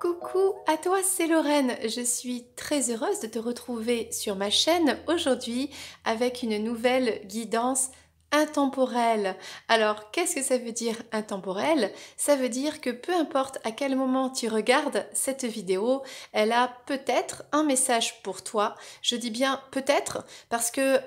Coucou à toi, c'est Lorraine. Je suis très heureuse de te retrouver sur ma chaîne aujourd'hui avec une nouvelle guidance intemporelle. Alors, qu'est-ce que ça veut dire intemporel? Ça veut dire que peu importe à quel moment tu regardes cette vidéo, elle a peut-être un message pour toi. Je dis bien peut-être parce que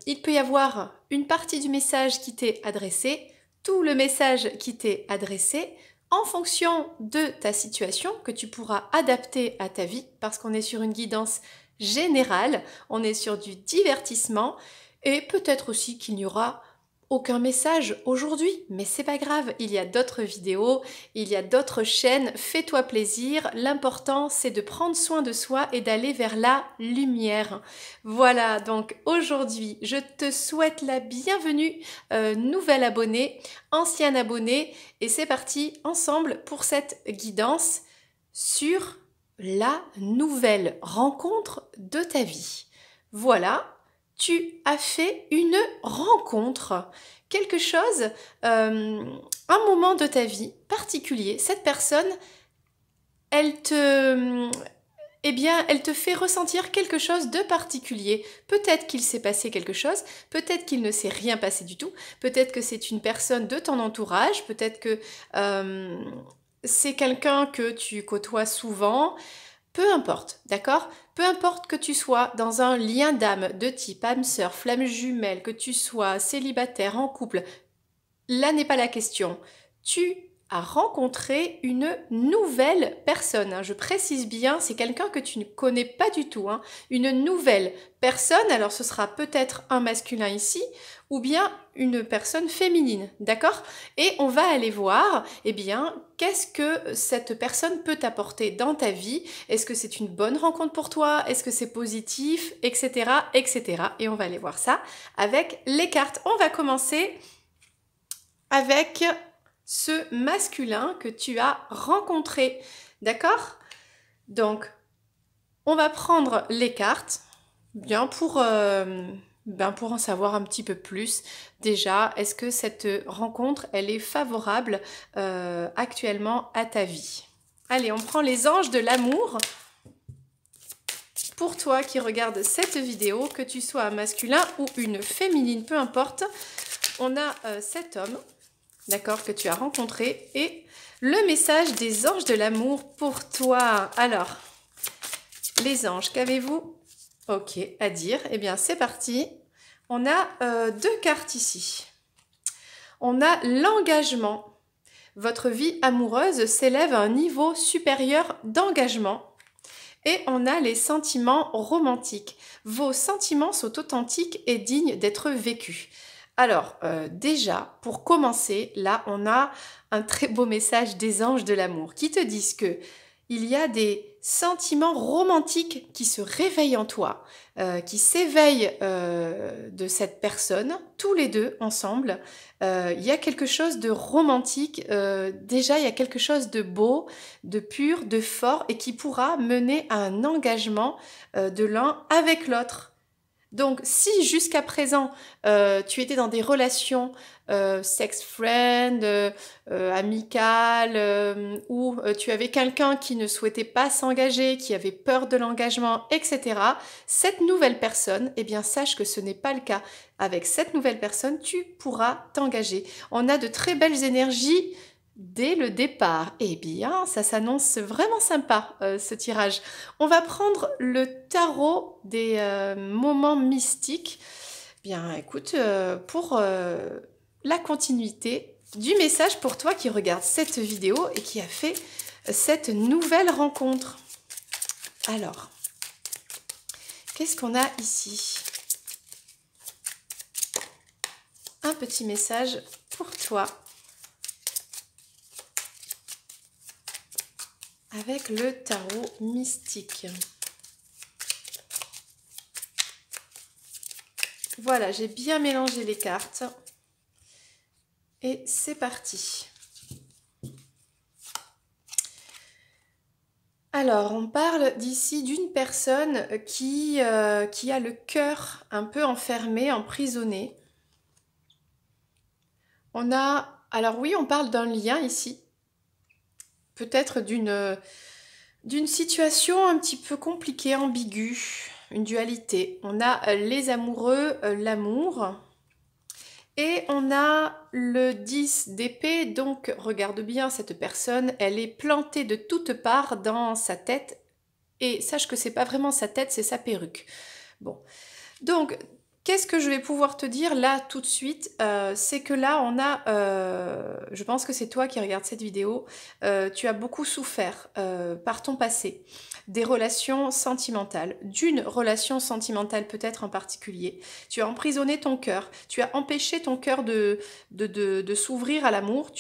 il peut y avoir une partie du message qui t'est adressé, tout le message qui t'est adressé en fonction de ta situation que tu pourras adapter à ta vie parce qu'on est sur une guidance générale, on est sur du divertissement et peut-être aussi qu'il n'y aura aucun message aujourd'hui, mais c'est pas grave, il y a d'autres vidéos, il y a d'autres chaînes, fais-toi plaisir, l'important c'est de prendre soin de soi et d'aller vers la lumière. Voilà, donc aujourd'hui je te souhaite la bienvenue, nouvel abonné, ancien abonné, et c'est parti ensemble pour cette guidance sur la nouvelle rencontre de ta vie. Voilà, tu as fait une rencontre, quelque chose, un moment de ta vie particulier. Cette personne, elle te, eh bien, elle te fait ressentir quelque chose de particulier. Peut-être qu'il s'est passé quelque chose, peut-être qu'il ne s'est rien passé du tout, peut-être que c'est une personne de ton entourage, peut-être que euh, c'est quelqu'un que tu côtoies souvent. Peu importe, d'accord? Peu importe que tu sois dans un lien d'âme de type âme sœur, flamme jumelle, que tu sois célibataire, en couple, là n'est pas la question. Tu as rencontré une nouvelle personne, hein. Je précise bien, c'est quelqu'un que tu ne connais pas du tout, hein. Une nouvelle personne, alors ce sera peut-être un masculin ici, ou bien une personne féminine, d'accord? Et on va aller voir, eh bien, qu'est-ce que cette personne peut t'apporter dans ta vie? Est-ce que c'est une bonne rencontre pour toi? Est-ce que c'est positif? Etc., etc. Et on va aller voir ça avec les cartes. On va commencer avec ce masculin que tu as rencontré. D'accord? Donc, on va prendre les cartes, bien pour en savoir un petit peu plus. Déjà, est-ce que cette rencontre, elle est favorable actuellement à ta vie? Allez, on prend les anges de l'amour. Pour toi qui regarde cette vidéo, que tu sois un masculin ou une féminine, peu importe, on a cet homme, d'accord, que tu as rencontré, et le message des anges de l'amour pour toi. Alors, les anges, qu'avez-vous, ok, à dire? Eh bien, c'est parti. On a deux cartes ici. On a l'engagement. Votre vie amoureuse s'élève à un niveau supérieur d'engagement. Et on a les sentiments romantiques. Vos sentiments sont authentiques et dignes d'être vécus. Alors, déjà, pour commencer, là, on a un très beau message des anges de l'amour qui te disent que il y a des sentiments romantiques qui se réveillent en toi, qui s'éveillent de cette personne, tous les deux ensemble. Il y a quelque chose de romantique, déjà il y a quelque chose de beau, de pur, de fort et qui pourra mener à un engagement de l'un avec l'autre. Donc, si jusqu'à présent, tu étais dans des relations sex-friend, amicales, où tu avais quelqu'un qui ne souhaitait pas s'engager, qui avait peur de l'engagement, etc., cette nouvelle personne, eh bien, sache que ce n'est pas le cas. Avec cette nouvelle personne, tu pourras t'engager. On a de très belles énergies dès le départ. Eh bien, ça s'annonce vraiment sympa, ce tirage. On va prendre le tarot des moments mystiques. Bien, écoute, pour la continuité du message pour toi qui regarde cette vidéo et qui a fait cette nouvelle rencontre. Alors, qu'est-ce qu'on a ici? Un petit message pour toi. Avec le tarot mystique. Voilà, j'ai bien mélangé les cartes. Et c'est parti. Alors, on parle d'ici d'une personne qui a le cœur un peu enfermé, emprisonné. On a... Alors oui, on parle d'un lien ici. Peut-être d'une d'une situation un petit peu compliquée, ambiguë, une dualité. On a les amoureux, l'amour, et on a le 10 d'épée, donc regarde bien cette personne, elle est plantée de toutes parts dans sa tête, et sache que c'est pas vraiment sa tête, c'est sa perruque. Bon, donc qu'est-ce que je vais pouvoir te dire là tout de suite? C'est que là on a, je pense que c'est toi qui regardes cette vidéo, tu as beaucoup souffert par ton passé, des relations sentimentales, d'une relation sentimentale peut-être en particulier. Tu as emprisonné ton cœur, tu as empêché ton cœur de s'ouvrir à l'amour.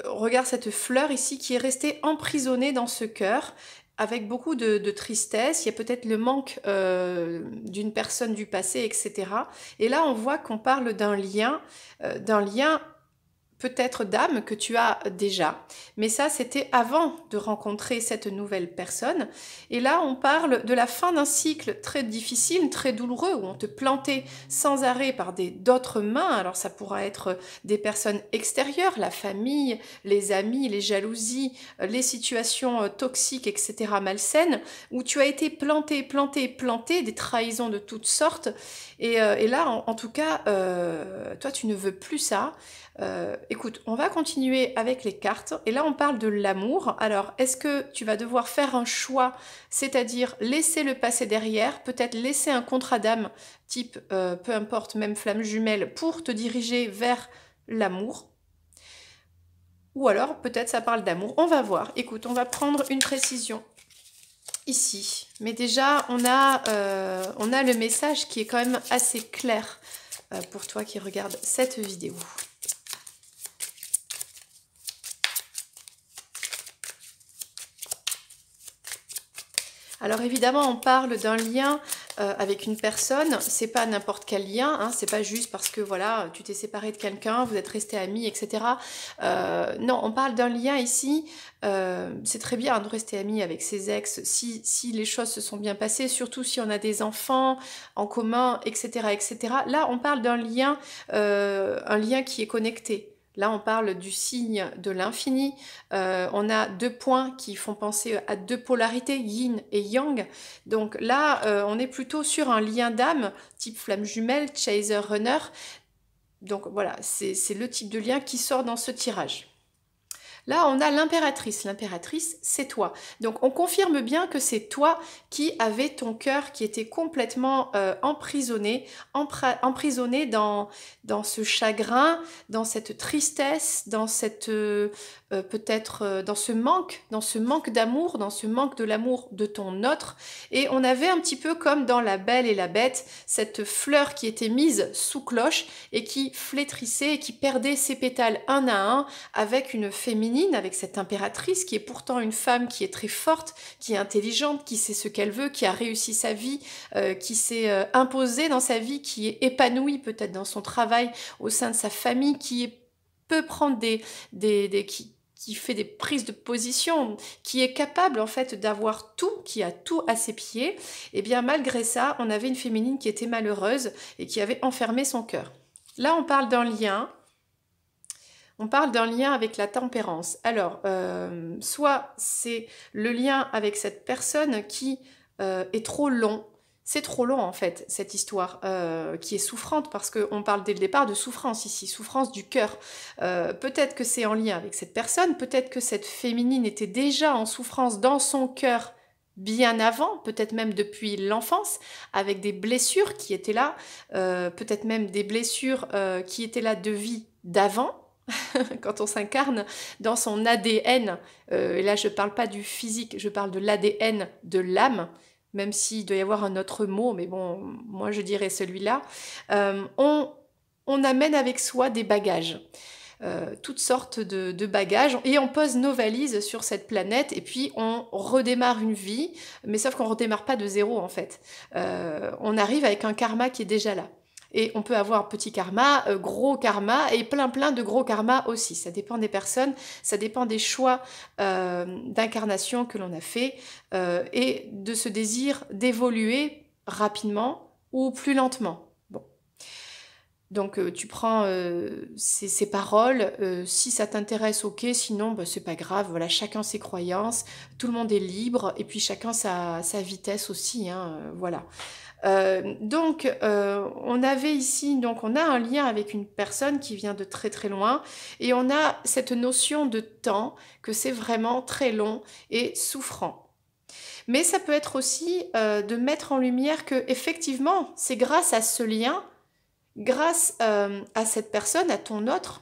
Regarde cette fleur ici qui est restée emprisonnée dans ce cœur avec beaucoup de tristesse, il y a peut-être le manque d'une personne du passé, etc. Et là, on voit qu'on parle d'un lien peut-être d'âme que tu as déjà, mais ça c'était avant de rencontrer cette nouvelle personne. Et là on parle de la fin d'un cycle très difficile, très douloureux, où on te plantait sans arrêt par d'autres mains. Alors ça pourra être des personnes extérieures, la famille, les amis, les jalousies, les situations toxiques, etc., malsaines, où tu as été planté, des trahisons de toutes sortes. Et là en tout cas, toi tu ne veux plus ça. Écoute, on va continuer avec les cartes. Et là, on parle de l'amour. Alors, est-ce que tu vas devoir faire un choix, c'est-à-dire laisser le passé derrière, peut-être laisser un contrat d'âme, type, peu importe, même flamme jumelle, pour te diriger vers l'amour? Ou alors, peut-être ça parle d'amour. On va voir. Écoute, on va prendre une précision ici. Mais déjà, on a le message qui est quand même assez clair pour toi qui regarde cette vidéo. Alors évidemment, on parle d'un lien avec une personne, c'est pas n'importe quel lien, hein, c'est pas juste parce que voilà, tu t'es séparé de quelqu'un, vous êtes restés amis, etc. Non, on parle d'un lien ici, c'est très bien de rester amis avec ses ex si les choses se sont bien passées, surtout si on a des enfants en commun, etc. etc. Là, on parle d'un lien, un lien qui est connecté. Là, on parle du signe de l'infini. On a deux points qui font penser à deux polarités, yin et yang. Donc là, on est plutôt sur un lien d'âme, type flamme jumelle, chaser, runner. Donc voilà, c'est le type de lien qui sort dans ce tirage. Là, on a l'impératrice. L'impératrice, c'est toi. Donc, on confirme bien que c'est toi qui avais ton cœur qui était complètement emprisonné, emprisonné dans ce chagrin, dans cette tristesse, dans cette peut-être dans ce manque d'amour, dans ce manque de l'amour de ton autre. Et on avait un petit peu comme dans La Belle et la Bête, cette fleur qui était mise sous cloche et qui flétrissait et qui perdait ses pétales un à un avec une féminine, avec cette impératrice qui est pourtant une femme qui est très forte, qui est intelligente, qui sait ce qu'elle veut, qui a réussi sa vie, qui s'est imposée dans sa vie, qui est épanouie peut-être dans son travail, au sein de sa famille, peut prendre qui fait des prises de position, qui est capable en fait d'avoir tout, qui a tout à ses pieds, et bien malgré ça, on avait une féminine qui était malheureuse et qui avait enfermé son cœur. Là, on parle d'un lien. On parle d'un lien avec la tempérance. Alors, soit c'est le lien avec cette personne qui est trop long. C'est trop long en fait, cette histoire qui est souffrante parce qu'on parle dès le départ de souffrance ici, souffrance du cœur. Peut-être que c'est en lien avec cette personne, peut-être que cette féminine était déjà en souffrance dans son cœur bien avant, peut-être même depuis l'enfance, avec des blessures qui étaient là, peut-être même des blessures qui étaient là de vie d'avant, quand on s'incarne dans son ADN, et là je ne parle pas du physique, je parle de l'ADN de l'âme, même s'il doit y avoir un autre mot, mais bon, moi je dirais celui-là, on amène avec soi des bagages. Toutes sortes de bagages et on pose nos valises sur cette planète et puis on redémarre une vie, mais sauf qu'on redémarre pas de zéro en fait. On arrive avec un karma qui est déjà là. Et on peut avoir petit karma, gros karma et plein de gros karma aussi. Ça dépend des personnes, ça dépend des choix d'incarnation que l'on a fait et de ce désir d'évoluer rapidement ou plus lentement. Bon. Donc tu prends ces paroles, si ça t'intéresse, ok, sinon bah, c'est pas grave, voilà, chacun ses croyances, tout le monde est libre, et puis chacun sa vitesse aussi, hein, voilà. On avait ici, donc on a un lien avec une personne qui vient de très très loin, et on a cette notion de temps, que c'est vraiment très long et souffrant. Mais ça peut être aussi de mettre en lumière que effectivement, c'est grâce à ce lien, grâce à cette personne, à ton autre,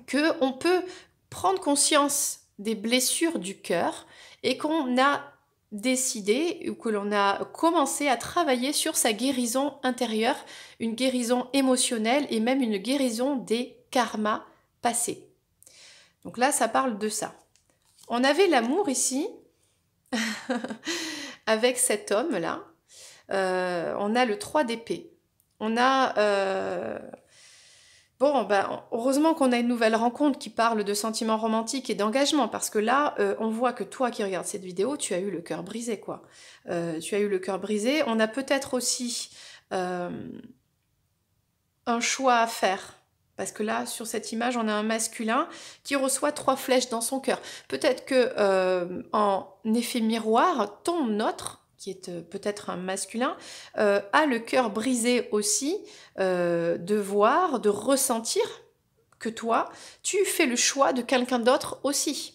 que on peut prendre conscience des blessures du cœur et qu'on a décidé ou que l'on a commencé à travailler sur sa guérison intérieure, une guérison émotionnelle et même une guérison des karmas passés. Donc là, ça parle de ça. On avait l'amour ici avec cet homme-là. On a le 3 d'épée. On a bon, ben, heureusement qu'on a une nouvelle rencontre qui parle de sentiments romantiques et d'engagement, parce que là, on voit que toi qui regardes cette vidéo, tu as eu le cœur brisé, quoi. Tu as eu le cœur brisé. On a peut-être aussi un choix à faire. Parce que là, sur cette image, on a un masculin qui reçoit 3 flèches dans son cœur. Peut-être que, en effet miroir, ton autre, qui est peut-être un masculin, a le cœur brisé aussi de voir, de ressentir que toi, tu fais le choix de quelqu'un d'autre aussi,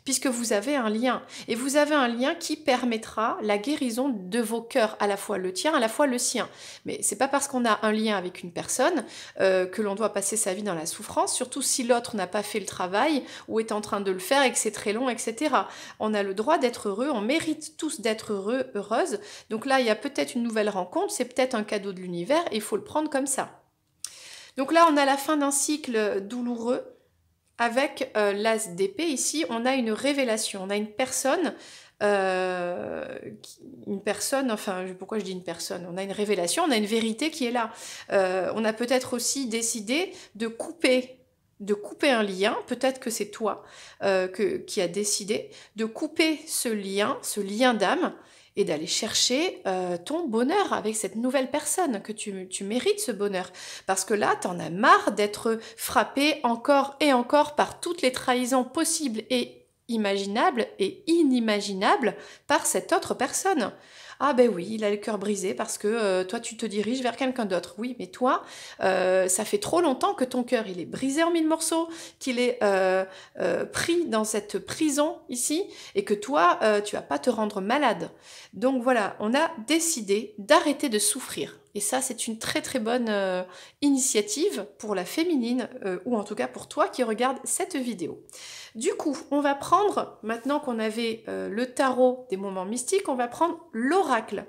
puisque vous avez un lien. Et vous avez un lien qui permettra la guérison de vos cœurs, à la fois le tien, à la fois le sien. Mais c'est pas parce qu'on a un lien avec une personne que l'on doit passer sa vie dans la souffrance, surtout si l'autre n'a pas fait le travail ou est en train de le faire et que c'est très long, etc. On a le droit d'être heureux, on mérite tous d'être heureux, heureuses. Donc là, il y a peut-être une nouvelle rencontre, c'est peut-être un cadeau de l'univers et il faut le prendre comme ça. Donc là, on a la fin d'un cycle douloureux. Avec l'as d'épée, ici, on a une révélation. On a une personne, enfin, pourquoi je dis une personne? On a une révélation, on a une vérité qui est là. On a peut-être aussi décidé de couper un lien, peut-être que c'est toi qui as décidé de couper ce lien d'âme, et d'aller chercher ton bonheur avec cette nouvelle personne, que tu mérites ce bonheur. Parce que là, t'en as marre d'être frappé encore et encore par toutes les trahisons possibles et imaginables et inimaginables par cette autre personne. Ah ben oui, il a le cœur brisé parce que toi tu te diriges vers quelqu'un d'autre. Oui, mais toi, ça fait trop longtemps que ton cœur il est brisé en 1000 morceaux, qu'il est pris dans cette prison ici, et que toi, tu vas pas te rendre malade. Donc voilà, on a décidé d'arrêter de souffrir. Et ça, c'est une très très bonne initiative pour la féminine, ou en tout cas pour toi qui regardes cette vidéo. Du coup, on va prendre, maintenant qu'on avait le tarot des moments mystiques, on va prendre l'oracle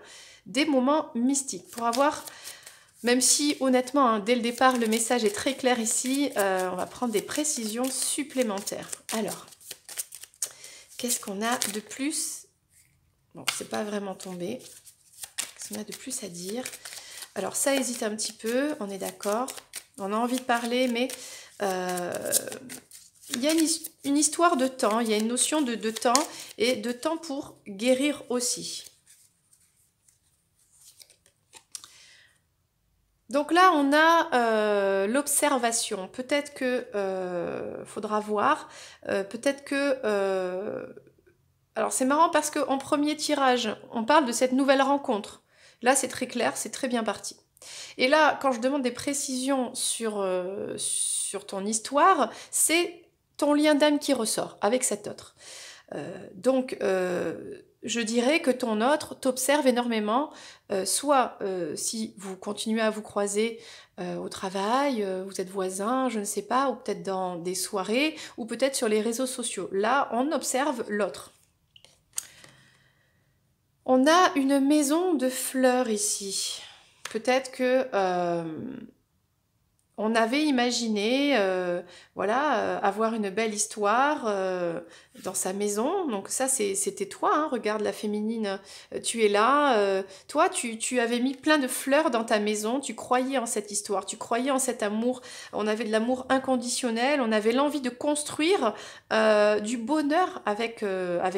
des moments mystiques pour avoir, même si honnêtement, hein, dès le départ, le message est très clair ici, on va prendre des précisions supplémentaires. Alors, qu'est-ce qu'on a de plus? Bon, c'est pas vraiment tombé. Qu'est-ce qu'on a de plus à dire? Alors, ça hésite un petit peu, on est d'accord. On a envie de parler, mais il y a une histoire de temps, il y a une notion de temps, et de temps pour guérir aussi. Donc là, on a l'observation. Peut-être que faudra voir. Peut-être que... alors c'est marrant parce qu'en premier tirage, on parle de cette nouvelle rencontre. Là, c'est très clair, c'est très bien parti. Et là, quand je demande des précisions sur ton histoire, c'est ton lien d'âme qui ressort avec cet autre. Donc, je dirais que ton autre t'observe énormément, soit si vous continuez à vous croiser au travail, vous êtes voisins, je ne sais pas, ou peut-être dans des soirées, ou peut-être sur les réseaux sociaux. Là, on observe l'autre. On a une maison de fleurs ici. Peut-être que On avait imaginé, voilà, avoir une belle histoire dans sa maison. Donc ça, c'était toi, hein, regarde la féminine, tu es là. Toi, tu avais mis plein de fleurs dans ta maison, tu croyais en cette histoire, tu croyais en cet amour. On avait de l'amour inconditionnel, on avait l'envie de construire du bonheur avec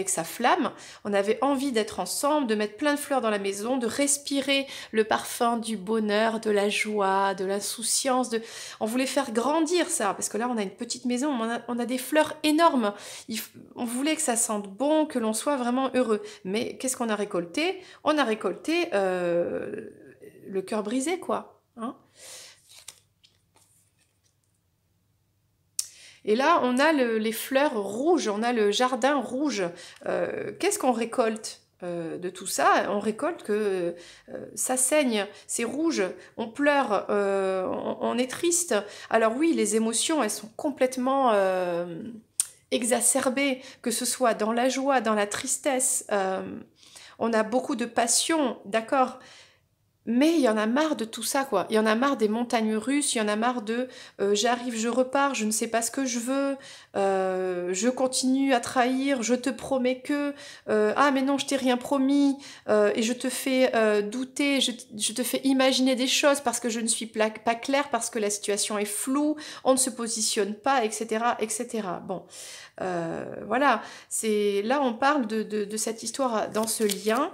sa flamme. On avait envie d'être ensemble, de mettre plein de fleurs dans la maison, de respirer le parfum du bonheur, de la joie, de l'insouciance, on voulait faire grandir ça, parce que là, on a une petite maison, on a des fleurs énormes. On voulait que ça sente bon, que l'on soit vraiment heureux. Mais qu'est-ce qu'on a récolté? On a récolté le cœur brisé, quoi. Hein. Et là, on a les fleurs rouges, on a le jardin rouge. Qu'est-ce qu'on récolte de tout ça? On récolte que ça saigne, c'est rouge, on pleure, on est triste. Alors oui, les émotions, elles sont complètement exacerbées, que ce soit dans la joie, dans la tristesse. On a beaucoup de passion, d'accord, mais il y en a marre de tout ça, quoi. Il y en a marre des montagnes russes, il y en a marre de j'arrive, je repars, je ne sais pas ce que je veux, je continue à trahir, je te promets que, ah mais non, je t'ai rien promis, et je te fais douter, je te fais imaginer des choses parce que je ne suis pas claire, parce que la situation est floue, on ne se positionne pas, etc., etc. Bon, voilà, là on parle de cette histoire dans ce lien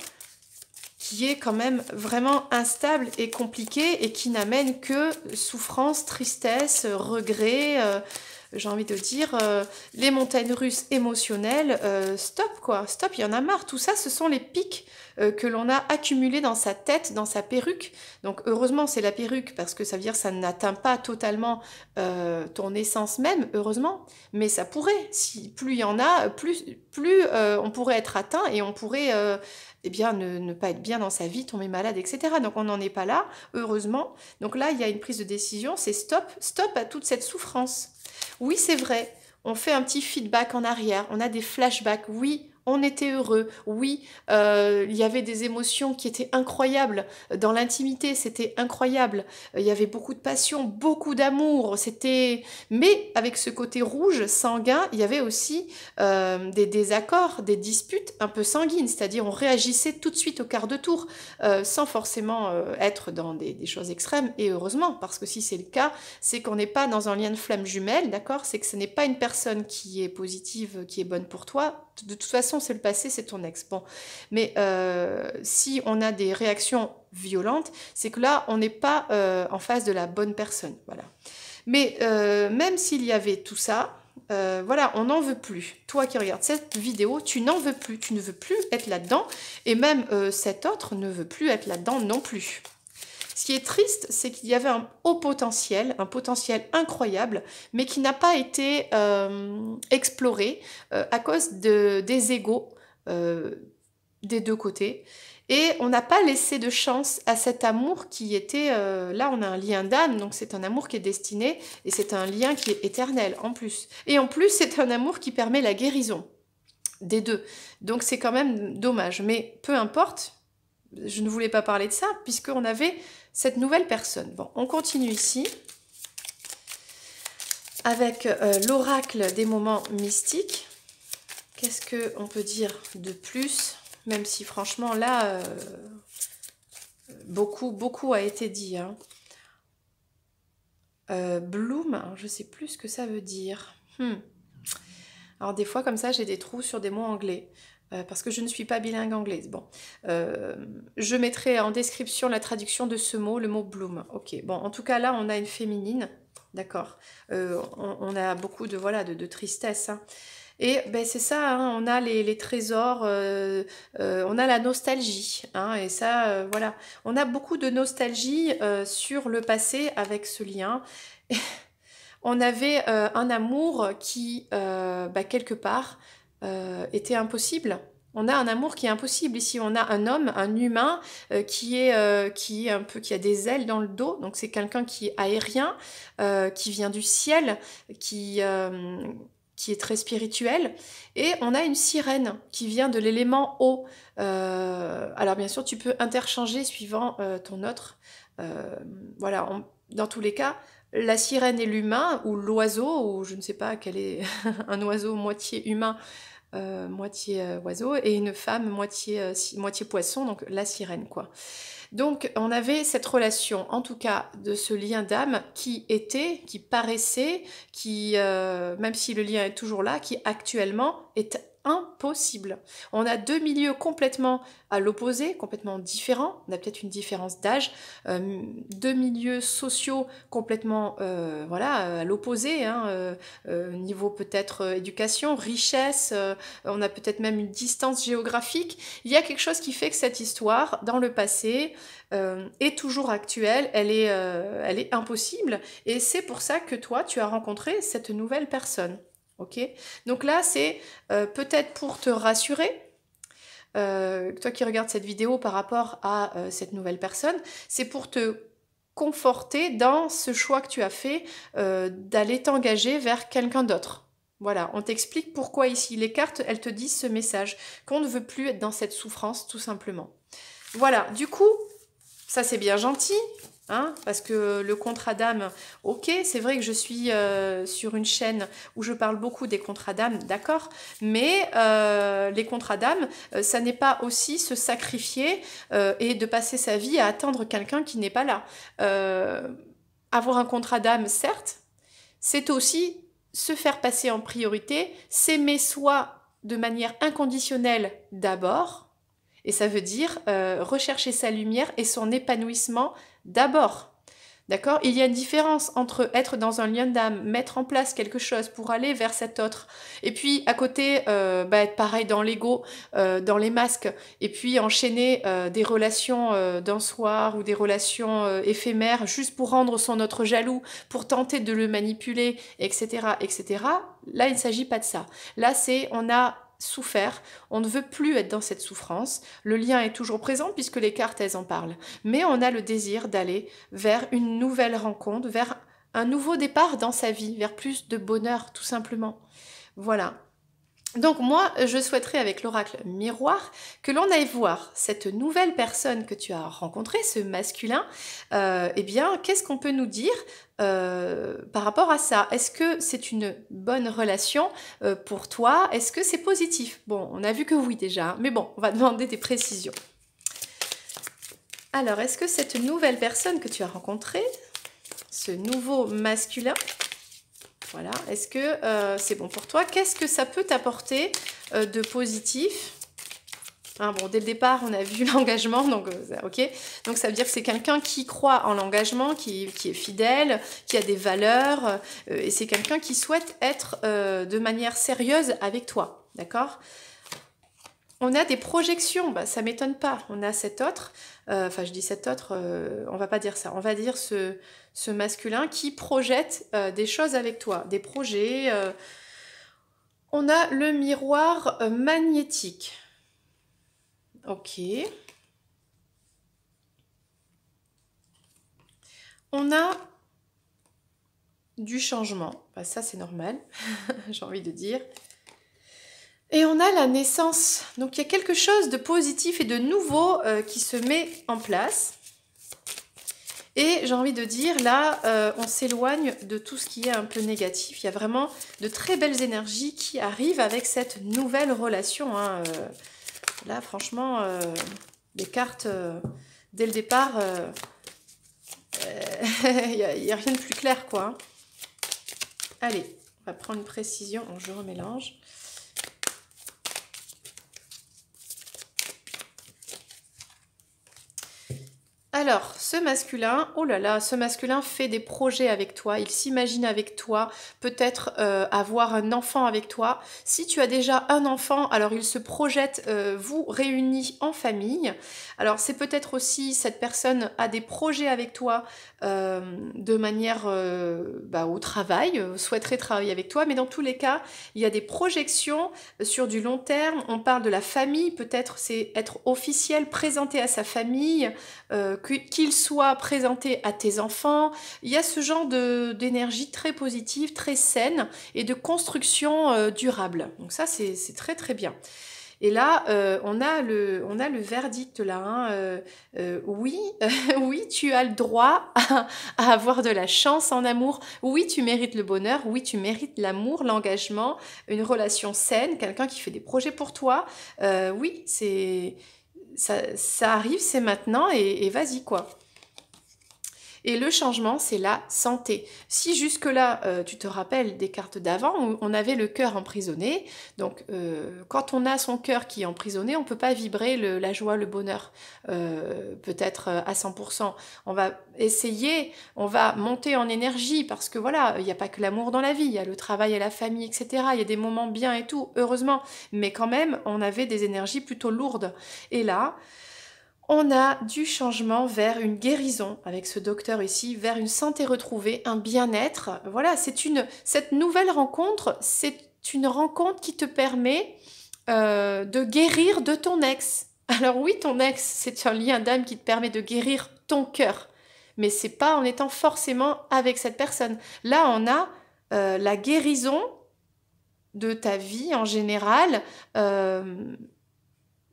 qui est quand même vraiment instable et compliqué et qui n'amène que souffrance, tristesse, regret, j'ai envie de dire, les montagnes russes émotionnelles, stop quoi, stop, il y en a marre. Tout ça, ce sont les pics que l'on a accumulés dans sa tête, dans sa perruque. Donc heureusement, c'est la perruque parce que ça veut dire que ça n'atteint pas totalement ton essence même, heureusement, mais ça pourrait. Si plus il y en a, plus on pourrait être atteint et on pourrait eh bien, ne pas être bien dans sa vie, tomber malade, etc. Donc on n'en est pas là, heureusement. Donc là, il y a une prise de décision, c'est stop, stop à toute cette souffrance. Oui, c'est vrai, on fait un petit feedback en arrière, on a des flashbacks, oui. On était heureux, oui, il y avait des émotions qui étaient incroyables. Dans l'intimité, c'était incroyable. Il y avait beaucoup de passion, beaucoup d'amour. C'était, mais avec ce côté rouge, sanguin, il y avait aussi des désaccords, des disputes un peu sanguines. C'est-à-dire, on réagissait tout de suite au quart de tour, sans forcément être dans des choses extrêmes. Et heureusement, parce que si c'est le cas, c'est qu'on n'est pas dans un lien de flamme jumelle, d'accord? C'est que ce n'est pas une personne qui est positive, qui est bonne pour toi. De toute façon, c'est le passé, c'est ton ex. Bon, mais si on a des réactions violentes, c'est que là, on n'est pas en face de la bonne personne. Voilà. Mais même s'il y avait tout ça, voilà, on n'en veut plus. Toi qui regardes cette vidéo, tu n'en veux plus. Tu ne veux plus être là-dedans. Et même cet autre ne veut plus être là-dedans non plus. Ce qui est triste, c'est qu'il y avait un potentiel incroyable, mais qui n'a pas été exploré à cause des égos des deux côtés. Et on n'a pas laissé de chance à cet amour qui était... là, on a un lien d'âme, donc c'est un amour qui est destiné, et c'est un lien qui est éternel en plus. Et en plus, c'est un amour qui permet la guérison des deux. Donc c'est quand même dommage. Mais peu importe, je ne voulais pas parler de ça, puisqu'on avait cette nouvelle personne. Bon, on continue ici avec l'oracle des moments mystiques. Qu'est-ce qu'on peut dire de plus? Même si franchement là, beaucoup a été dit. Hein. Bloom, je ne sais plus ce que ça veut dire. Alors des fois comme ça, j'ai des trous sur des mots anglais. Parce que je ne suis pas bilingue anglaise. Bon, je mettrai en description la traduction de ce mot, le mot bloom. Ok, bon, en tout cas là, on a une féminine, d'accord. On a beaucoup de voilà de tristesse. Hein. Et ben c'est ça, hein, on a les trésors, on a la nostalgie, hein, et ça, voilà, on a beaucoup de nostalgie sur le passé avec ce lien. On avait un amour qui, quelque part, était impossible. On a un amour qui est impossible. Ici, on a un homme, un humain qui est un peu, qui a des ailes dans le dos. Donc, c'est quelqu'un qui est aérien, qui vient du ciel, qui est très spirituel. Et on a une sirène qui vient de l'élément eau. Alors, bien sûr, tu peux interchanger suivant ton autre. Voilà, dans tous les cas, la sirène et l'humain, ou l'oiseau, ou je ne sais pas quel est un oiseau moitié humain, moitié oiseau, et une femme moitié poisson, donc la sirène, quoi. Donc on avait cette relation, en tout cas de ce lien d'âme qui paraissait, même si le lien est toujours là, qui actuellement est impossible. On a deux milieux complètement à l'opposé, complètement différents. On a peut-être une différence d'âge, deux milieux sociaux complètement voilà, à l'opposé, hein, niveau peut-être éducation, richesse, on a peut-être même une distance géographique. Il y a quelque chose qui fait que cette histoire, dans le passé, est toujours actuelle, elle est impossible, et c'est pour ça que toi, tu as rencontré cette nouvelle personne. Ok? Donc là, c'est peut-être pour te rassurer, toi qui regardes cette vidéo par rapport à cette nouvelle personne, c'est pour te conforter dans ce choix que tu as fait d'aller t'engager vers quelqu'un d'autre. Voilà, on t'explique pourquoi ici. Les cartes, elles te disent ce message, qu'on ne veut plus être dans cette souffrance, tout simplement. Voilà, du coup, ça c'est bien gentil, hein, parce que le contrat d'âme, ok, c'est vrai que je suis sur une chaîne où je parle beaucoup des contrats d'âme, d'accord, mais les contrats d'âme, ça n'est pas aussi se sacrifier et de passer sa vie à attendre quelqu'un qui n'est pas là. Avoir un contrat d'âme, certes, c'est aussi se faire passer en priorité, s'aimer soi de manière inconditionnelle d'abord, et ça veut dire rechercher sa lumière et son épanouissement d'abord. D'accord? Il y a une différence entre être dans un lien d'âme, mettre en place quelque chose pour aller vers cet autre, et puis à côté, être pareil dans l'ego, dans les masques, et puis enchaîner des relations d'un soir ou des relations éphémères juste pour rendre son autre jaloux, pour tenter de le manipuler, etc., etc. Là, il ne s'agit pas de ça. Là, c'est on a souffert, on ne veut plus être dans cette souffrance, le lien est toujours présent puisque les cartes elles en parlent, mais on a le désir d'aller vers une nouvelle rencontre, vers un nouveau départ dans sa vie, vers plus de bonheur tout simplement. Voilà. Donc moi, je souhaiterais avec l'oracle miroir que l'on aille voir cette nouvelle personne que tu as rencontrée, ce masculin, eh bien, qu'est-ce qu'on peut nous dire par rapport à ça? Est-ce que c'est une bonne relation pour toi? Est-ce que c'est positif? Bon, on a vu que oui déjà, mais bon, on va demander des précisions. Alors, est-ce que cette nouvelle personne que tu as rencontrée, ce nouveau masculin, voilà, est-ce que c'est bon pour toi? Qu'est-ce que ça peut t'apporter de positif? Hein, bon, dès le départ, on a vu l'engagement, donc ok. Donc ça veut dire que c'est quelqu'un qui croit en l'engagement, qui est fidèle, qui a des valeurs, et c'est quelqu'un qui souhaite être de manière sérieuse avec toi, d'accord? On a des projections, bah, ça m'étonne pas. On a cet autre, enfin je dis cet autre, on va pas dire ça, on va dire ce masculin qui projette des choses avec toi, des projets. On a le miroir magnétique. Ok. On a du changement, bah, ça c'est normal, j'ai envie de dire. Et on a la naissance. Donc il y a quelque chose de positif et de nouveau qui se met en place. Et j'ai envie de dire, là, on s'éloigne de tout ce qui est un peu négatif. Il y a vraiment de très belles énergies qui arrivent avec cette nouvelle relation. Hein. Là, franchement, les cartes, dès le départ, il n'y a rien de plus clair, quoi. Hein. Allez, on va prendre une précision. Bon, je remélange. Alors, ce masculin, oh là là, ce masculin fait des projets avec toi, il s'imagine avec toi, peut-être avoir un enfant avec toi. Si tu as déjà un enfant, alors il se projette vous réunis en famille. Alors c'est peut-être aussi, cette personne a des projets avec toi de manière au travail, souhaiterait travailler avec toi, mais dans tous les cas, il y a des projections sur du long terme. On parle de la famille, peut-être c'est être officiel, présenté à sa famille, qu'il soit présenté à tes enfants. Il y a ce genre d'énergie très positive, très saine et de construction durable. Donc ça, c'est très très bien. Et là, on a le verdict là, hein, oui, oui, tu as le droit à avoir de la chance en amour. Oui, tu mérites le bonheur. Oui, tu mérites l'amour, l'engagement, une relation saine, quelqu'un qui fait des projets pour toi. Oui, ça arrive, c'est maintenant et vas-y quoi. Et le changement, c'est la santé. Si jusque-là, tu te rappelles des cartes d'avant, où on avait le cœur emprisonné, donc quand on a son cœur qui est emprisonné, on ne peut pas vibrer la joie, le bonheur, peut-être à 100%. On va essayer, on va monter en énergie, parce que voilà, il n'y a pas que l'amour dans la vie, il y a le travail et la famille, etc. Il y a des moments bien et tout, heureusement, mais quand même, on avait des énergies plutôt lourdes. Et là, on a du changement vers une guérison avec ce docteur ici, vers une santé retrouvée, un bien-être. Voilà, cette nouvelle rencontre, c'est une rencontre qui te permet de guérir de ton ex. Alors oui, ton ex, c'est un lien d'âme qui te permet de guérir ton cœur, mais c'est pas en étant forcément avec cette personne. Là, on a la guérison de ta vie en général.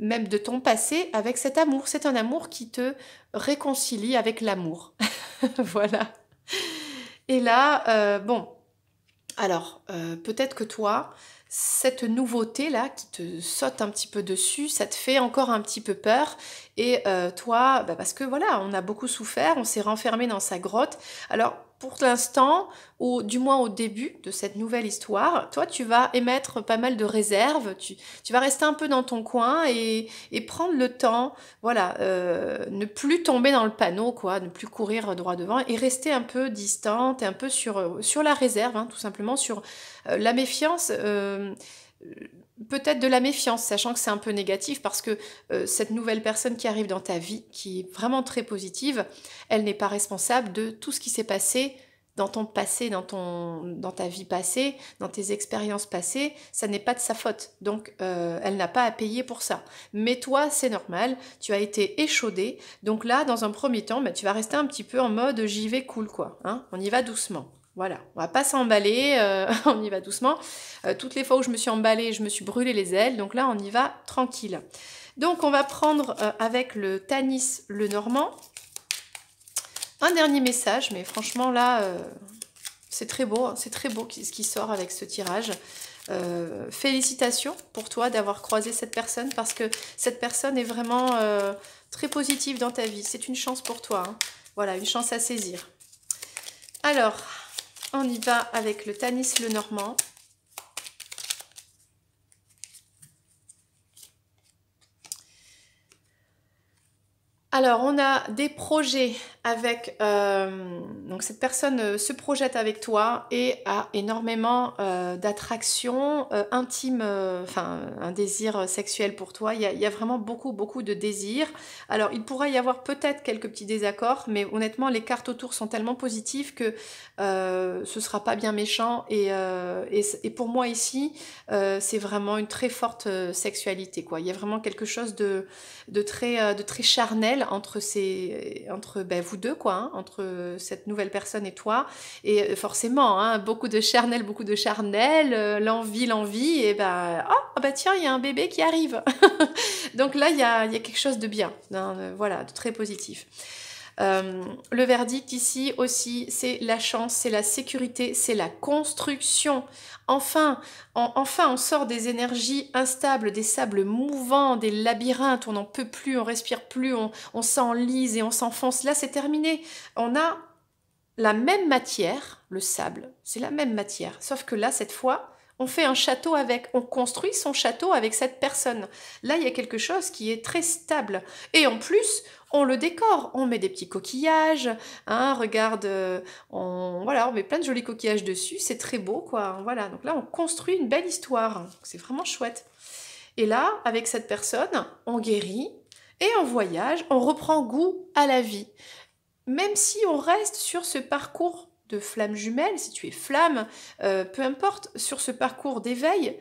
Même de ton passé avec cet amour. C'est un amour qui te réconcilie avec l'amour. Voilà. Et là, bon, alors, peut-être que toi, cette nouveauté-là qui te saute un petit peu dessus, ça te fait encore un petit peu peur. Et toi, bah, parce que voilà, on a beaucoup souffert, on s'est renfermé dans sa grotte. Alors, pour l'instant, ou du moins au début de cette nouvelle histoire, toi, tu vas émettre pas mal de réserves, tu vas rester un peu dans ton coin et prendre le temps, voilà, ne plus tomber dans le panneau, quoi, ne plus courir droit devant et rester un peu distante et un peu sur la réserve, hein, tout simplement, sur la méfiance, peut-être de la méfiance, sachant que c'est un peu négatif parce que cette nouvelle personne qui arrive dans ta vie, qui est vraiment très positive, elle n'est pas responsable de tout ce qui s'est passé dans ton passé, dans ta vie passée, dans tes expériences passées, ça n'est pas de sa faute. Donc, elle n'a pas à payer pour ça. Mais toi, c'est normal, tu as été échaudé. Donc là, dans un premier temps, bah, tu vas rester un petit peu en mode j'y vais cool, quoi. Hein, on y va doucement. Voilà, on va pas s'emballer, on y va doucement. Toutes les fois où je me suis emballée, je me suis brûlé les ailes, donc là on y va tranquille. Donc on va prendre avec le Tanis le Normand un dernier message, mais franchement là c'est très beau, hein, c'est très beau ce qui sort avec ce tirage. Félicitations pour toi d'avoir croisé cette personne parce que cette personne est vraiment très positive dans ta vie. C'est une chance pour toi, hein. Voilà, une chance à saisir. Alors, on y va avec le Tanis le Normand. Alors, on a des projets avec... donc, cette personne se projette avec toi et a énormément d'attraction intime, enfin, un désir sexuel pour toi. Il y a vraiment beaucoup, beaucoup de désirs. Alors, il pourrait y avoir peut-être quelques petits désaccords, mais honnêtement, les cartes autour sont tellement positives que ce sera pas bien méchant. Et pour moi, ici, c'est vraiment une très forte sexualité, quoi. Il y a vraiment quelque chose de très charnel entre ben, vous deux, quoi, hein, entre cette nouvelle personne et toi. Et forcément, hein, beaucoup de charnel, l'envie, et ben, oh, bah tiens, il y a un bébé qui arrive. Donc là, il y a quelque chose de bien, hein, voilà, de très positif. Le verdict ici aussi, c'est la chance, c'est la sécurité, c'est la construction. Enfin, enfin, on sort des énergies instables, des sables mouvants, des labyrinthes, on n'en peut plus, on respire plus, on s'enlise et on s'enfonce. Là, c'est terminé. On a la même matière, le sable, c'est la même matière, sauf que là, cette fois, on fait un château avec, on construit son château avec cette personne. Là, il y a quelque chose qui est très stable. Et en plus, on le décore, on met des petits coquillages, hein, regarde, voilà, on met plein de jolis coquillages dessus, c'est très beau, quoi. Voilà, donc là, on construit une belle histoire. C'est vraiment chouette. Et là, avec cette personne, on guérit et on voyage, on reprend goût à la vie. Même si on reste sur ce parcours de flamme jumelle, si tu es flamme, peu importe, sur ce parcours d'éveil,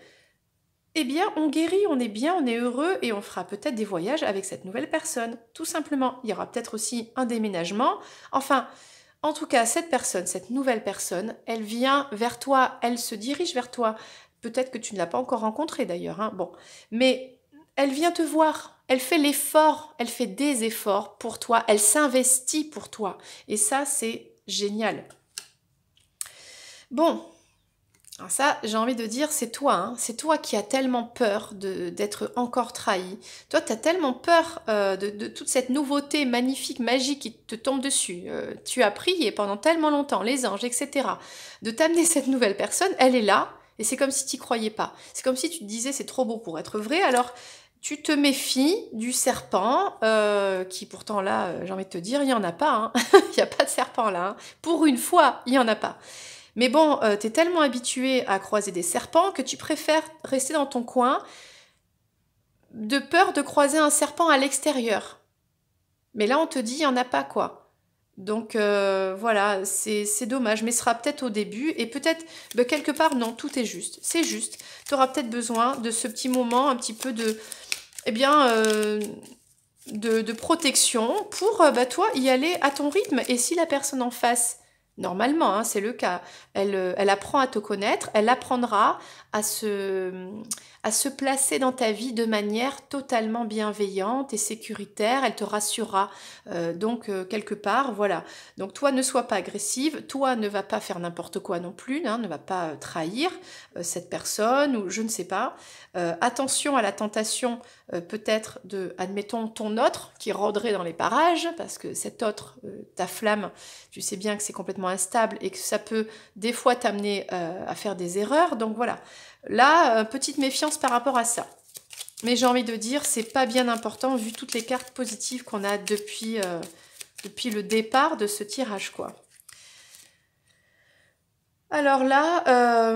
eh bien, on guérit, on est bien, on est heureux et on fera peut-être des voyages avec cette nouvelle personne, tout simplement. Il y aura peut-être aussi un déménagement. Enfin, en tout cas, cette personne, cette nouvelle personne, elle vient vers toi, elle se dirige vers toi. Peut-être que tu ne l'as pas encore rencontrée d'ailleurs, hein. Bon, mais elle vient te voir. Elle fait l'effort, elle fait des efforts pour toi, elle s'investit pour toi. Et ça, c'est génial. Bon, alors ça, j'ai envie de dire, c'est toi, hein. C'est toi qui as tellement peur d'être encore trahi. Toi, tu as tellement peur de toute cette nouveauté magnifique, magique qui te tombe dessus. Tu as prié pendant tellement longtemps, les anges, etc., de t'amener cette nouvelle personne, elle est là, et c'est comme si tu n'y croyais pas. C'est comme si tu te disais, c'est trop beau pour être vrai, alors tu te méfies du serpent, qui pourtant là, j'ai envie de te dire, il n'y en a pas, hein. Il n'y a pas de serpent là, hein. Pour une fois, il n'y en a pas. Mais bon, tu es tellement habitué à croiser des serpents que tu préfères rester dans ton coin de peur de croiser un serpent à l'extérieur. Mais là, on te dit, il n'y en a pas, quoi. Donc voilà, c'est dommage, mais ce sera peut-être au début, et peut-être, quelque part, non, tout est juste. C'est juste. Tu auras peut-être besoin de ce petit moment, un petit peu de, eh bien, de protection pour, toi, y aller à ton rythme. Et si la personne en face, normalement, hein, c'est le cas, elle apprend à te connaître, elle apprendra à à se placer dans ta vie de manière totalement bienveillante et sécuritaire, elle te rassurera. Donc, quelque part, voilà. Donc, toi, ne sois pas agressive, toi, ne va pas faire n'importe quoi non plus, hein, ne va pas trahir cette personne, ou je ne sais pas. Attention à la tentation peut-être de, admettons, ton autre qui rôderait dans les parages, parce que cet autre, ta flamme, tu sais bien que c'est complètement instable et que ça peut des fois t'amener à faire des erreurs. Donc voilà, là, petite méfiance par rapport à ça. Mais j'ai envie de dire, c'est pas bien important vu toutes les cartes positives qu'on a depuis le départ de ce tirage, quoi. Alors là,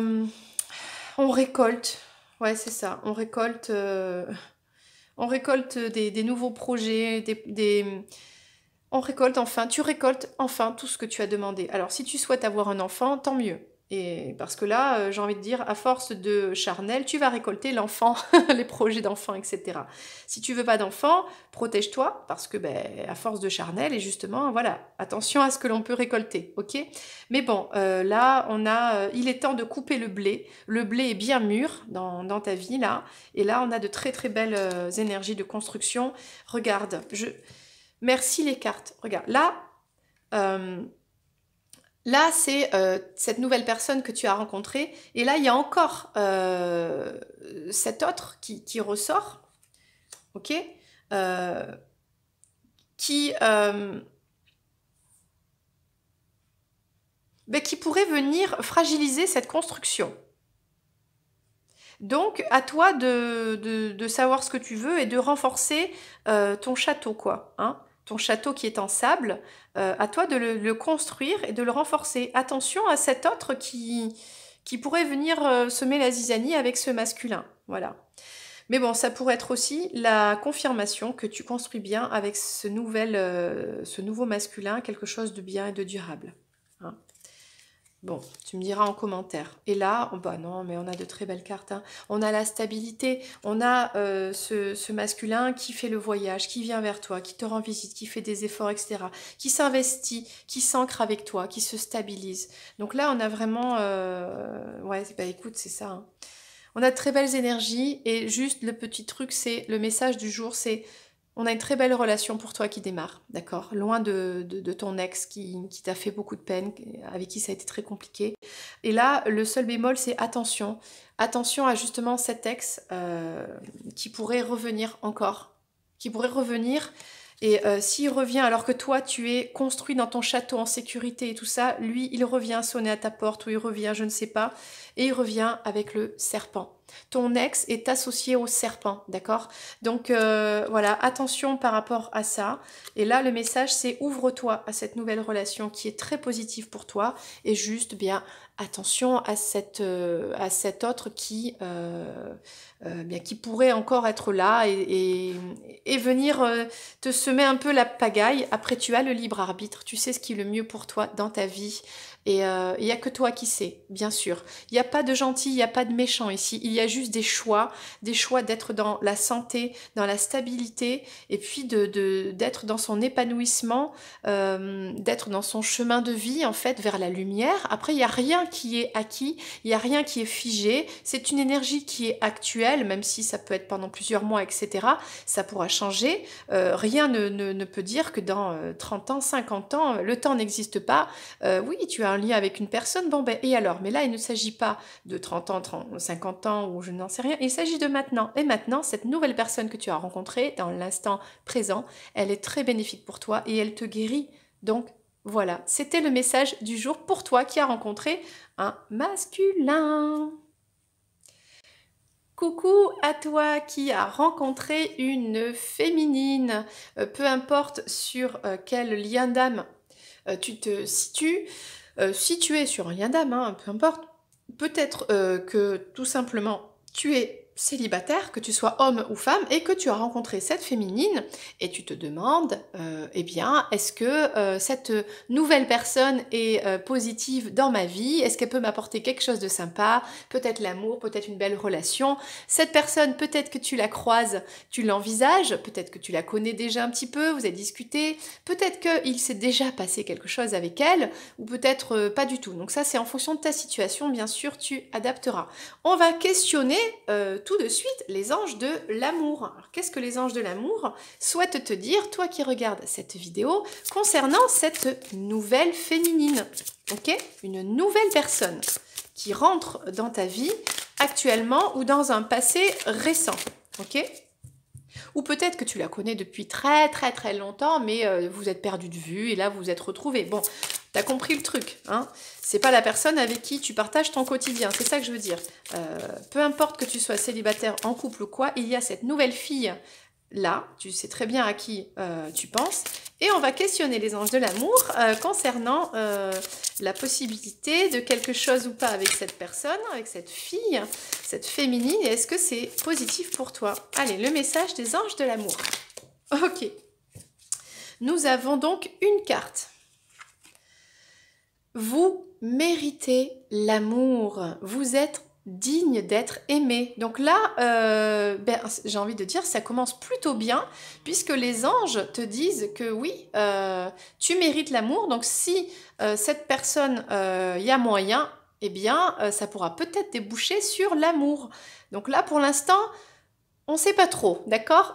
on récolte. Ouais, c'est ça. On récolte des nouveaux projets, on récolte enfin, tu récoltes enfin tout ce que tu as demandé. Alors, si tu souhaites avoir un enfant, tant mieux. Et parce que là, j'ai envie de dire, à force de charnel, tu vas récolter l'enfant, les projets d'enfant, etc. Si tu veux pas d'enfant, protège-toi, parce que, à force de charnel, et justement, voilà, attention à ce que l'on peut récolter, ok? Mais bon, là, il est temps de couper le blé. Le blé est bien mûr dans ta vie, là. Et là, on a de très très belles énergies de construction. Regarde, merci les cartes. Regarde, euh, là c'est cette nouvelle personne que tu as rencontrée. Et là, il y a encore cet autre qui ressort, ok, euh, qui, qui pourrait venir fragiliser cette construction. Donc, à toi de savoir ce que tu veux et de renforcer ton château, quoi. Hein, ton château qui est en sable, à toi de le construire et de le renforcer. Attention à cet autre qui pourrait venir semer la zizanie avec ce masculin. Voilà. Mais bon, ça pourrait être aussi la confirmation que tu construis bien avec ce nouveau masculin, quelque chose de bien et de durable. Hein. Bon, tu me diras en commentaire. Et là, bah non, mais on a de très belles cartes, hein. On a la stabilité, on a ce masculin qui fait le voyage, qui vient vers toi, qui te rend visite, qui fait des efforts, etc., qui s'investit, qui s'ancre avec toi, qui se stabilise. Donc là, on a vraiment... ouais, bah écoute, c'est ça, hein. On a de très belles énergies et juste le petit truc, c'est le message du jour, c'est on a une très belle relation pour toi qui démarre, d'accord? Loin de ton ex qui t'a fait beaucoup de peine, avec qui ça a été très compliqué. Et là, le seul bémol, c'est attention. Attention à justement cet ex qui pourrait revenir encore. Qui pourrait revenir. Et s'il revient alors que toi, tu es construit dans ton château en sécurité et tout ça, lui, il revient sonner à ta porte ou il revient, je ne sais pas, et il revient avec le serpent. Ton ex est associé au serpent, d'accord? Donc voilà, attention par rapport à ça. Et là, le message, c'est ouvre-toi à cette nouvelle relation qui est très positive pour toi et juste bien attention à cet autre qui pourrait encore être là et venir te semer un peu la pagaille. Après, tu as le libre arbitre, tu sais ce qui est le mieux pour toi dans ta vie. Et il n'y a que toi qui sais, bien sûr. Il n'y a pas de gentil, il n'y a pas de méchant ici. Il y a juste des choix d'être dans la santé, dans la stabilité, et puis d'être dans son épanouissement, d'être dans son chemin de vie, en fait, vers la lumière. Après, il n'y a rien qui est acquis, il n'y a rien qui est figé. C'est une énergie qui est actuelle, même si ça peut être pendant plusieurs mois, etc. Ça pourra changer. Rien ne peut dire que dans 30 ans, 50 ans, le temps n'existe pas. Oui, tu as un lien avec une personne, bon ben, et alors? Mais là, il ne s'agit pas de 30 ans, 50 ans, ou je n'en sais rien, il s'agit de maintenant. Et maintenant, cette nouvelle personne que tu as rencontrée, dans l'instant présent, elle est très bénéfique pour toi et elle te guérit. Donc, voilà, c'était le message du jour pour toi qui as rencontré un masculin. Coucou à toi qui as rencontré une féminine, peu importe sur quel lien d'âme tu te situes, si tu es sur un lien d'âme, hein, peu importe, peut-être que tout simplement tu es célibataire, que tu sois homme ou femme, et que tu as rencontré cette féminine, et tu te demandes, eh bien, est-ce que cette nouvelle personne est positive dans ma vie? Est-ce qu'elle peut m'apporter quelque chose de sympa? Peut-être l'amour, peut-être une belle relation. Cette personne, peut-être que tu la croises, tu l'envisages, peut-être que tu la connais déjà un petit peu, vous avez discuté, peut-être qu'il s'est déjà passé quelque chose avec elle, ou peut-être pas du tout. Donc ça, c'est en fonction de ta situation, bien sûr, tu adapteras. On va questionner tout de suite les anges de l'amour. Alors, qu'est-ce que les anges de l'amour souhaitent te dire, toi qui regardes cette vidéo, concernant cette nouvelle féminine, ok? Une nouvelle personne qui rentre dans ta vie actuellement ou dans un passé récent, ok? Ou peut-être que tu la connais depuis très très très longtemps, mais vous êtes perdu de vue et là vous vous êtes retrouvés. Bon, t'as compris le truc, hein? C'est pas la personne avec qui tu partages ton quotidien, c'est ça que je veux dire. Peu importe que tu sois célibataire, en couple ou quoi, il y a cette nouvelle fille là, tu sais très bien à qui tu penses, et on va questionner les anges de l'amour concernant la possibilité de quelque chose ou pas avec cette personne, avec cette fille, cette féminine, et est-ce que c'est positif pour toi? Allez, le message des anges de l'amour. Ok. Nous avons donc une carte. Vous méritez l'amour. Vous êtes digne d'être aimé. Donc là, j'ai envie de dire, ça commence plutôt bien, puisque les anges te disent que oui, tu mérites l'amour. Donc si cette personne, il y a moyen, eh bien, ça pourra peut-être déboucher sur l'amour. Donc là, pour l'instant, on ne sait pas trop, d'accord?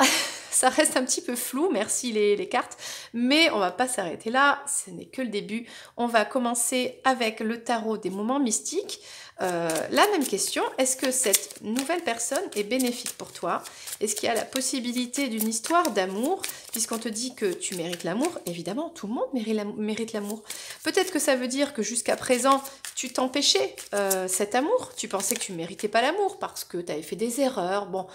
Ça reste un petit peu flou, merci les cartes, mais on va pas s'arrêter là, ce n'est que le début. On va commencer avec le tarot des moments mystiques. La même question, est-ce que cette nouvelle personne est bénéfique pour toi? Est-ce qu'il y a la possibilité d'une histoire d'amour? Puisqu'on te dit que tu mérites l'amour, évidemment, tout le monde mérite l'amour. Peut-être que ça veut dire que jusqu'à présent, tu t'empêchais cet amour. Tu pensais que tu ne méritais pas l'amour parce que tu avais fait des erreurs. Bon,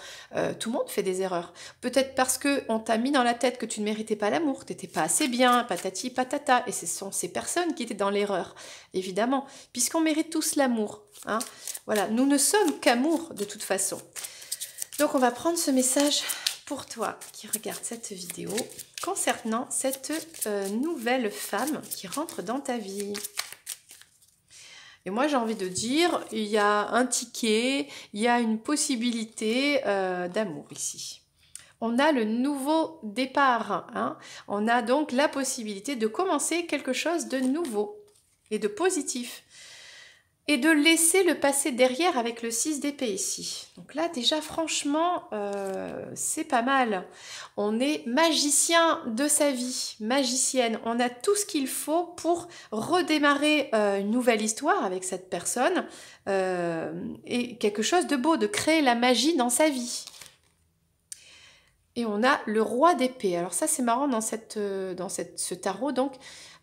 tout le monde fait des erreurs. Peut-être parce qu'on t'a mis dans la tête que tu ne méritais pas l'amour, que tu n'étais pas assez bien, patati patata. Et ce sont ces personnes qui étaient dans l'erreur, évidemment, puisqu'on mérite tous l'amour. Hein. Voilà, nous ne sommes qu'amour de toute façon. Donc on va prendre ce message pour toi qui regarde cette vidéo concernant cette nouvelle femme qui rentre dans ta vie. Et moi j'ai envie de dire, il y a un ticket, il y a une possibilité d'amour ici. On a le nouveau départ, hein. On a donc la possibilité de commencer quelque chose de nouveau et de positif. Et de laisser le passé derrière avec le 6 d'épée ici. Donc là, déjà, franchement, c'est pas mal. On est magicien de sa vie, magicienne. On a tout ce qu'il faut pour redémarrer une nouvelle histoire avec cette personne et quelque chose de beau, de créer la magie dans sa vie. Et on a le roi d'épée. Alors ça, c'est marrant dans ce tarot. Donc,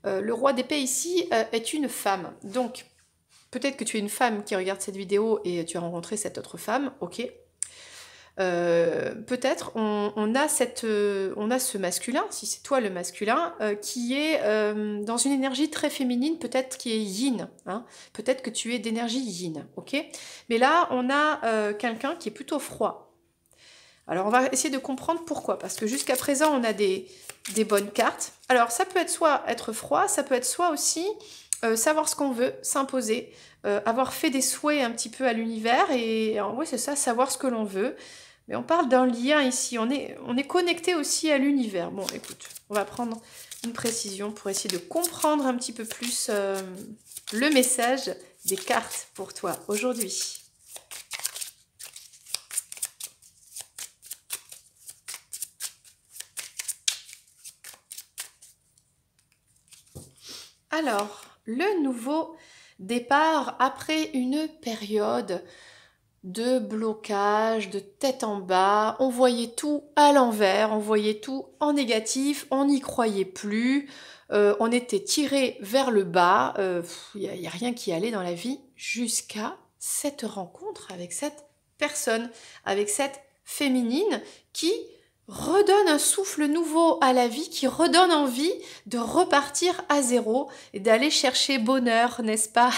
le roi d'épée ici est une femme. Donc, peut-être que tu es une femme qui regarde cette vidéo et tu as rencontré cette autre femme, ok. Peut-être on a ce masculin, si c'est toi le masculin, qui est dans une énergie très féminine, peut-être qui est yin. Hein. Peut-être que tu es d'énergie yin, ok. Mais là, on a quelqu'un qui est plutôt froid. Alors, on va essayer de comprendre pourquoi. Parce que jusqu'à présent, on a des bonnes cartes. Alors, ça peut être soit être froid, ça peut être soit aussi... savoir ce qu'on veut, s'imposer, avoir fait des souhaits un petit peu à l'univers et oui, c'est ça, savoir ce que l'on veut. Mais on parle d'un lien ici, on est connecté aussi à l'univers. Bon, écoute, on va prendre une précision pour essayer de comprendre un petit peu plus le message des cartes pour toi aujourd'hui. Alors, le nouveau départ après une période de blocage, de tête en bas, on voyait tout à l'envers, on voyait tout en négatif, on n'y croyait plus, on était tiré vers le bas, y a rien qui allait dans la vie jusqu'à cette rencontre avec cette personne, avec cette féminine qui redonne un souffle nouveau à la vie, qui redonne envie de repartir à zéro et d'aller chercher bonheur, n'est-ce pas?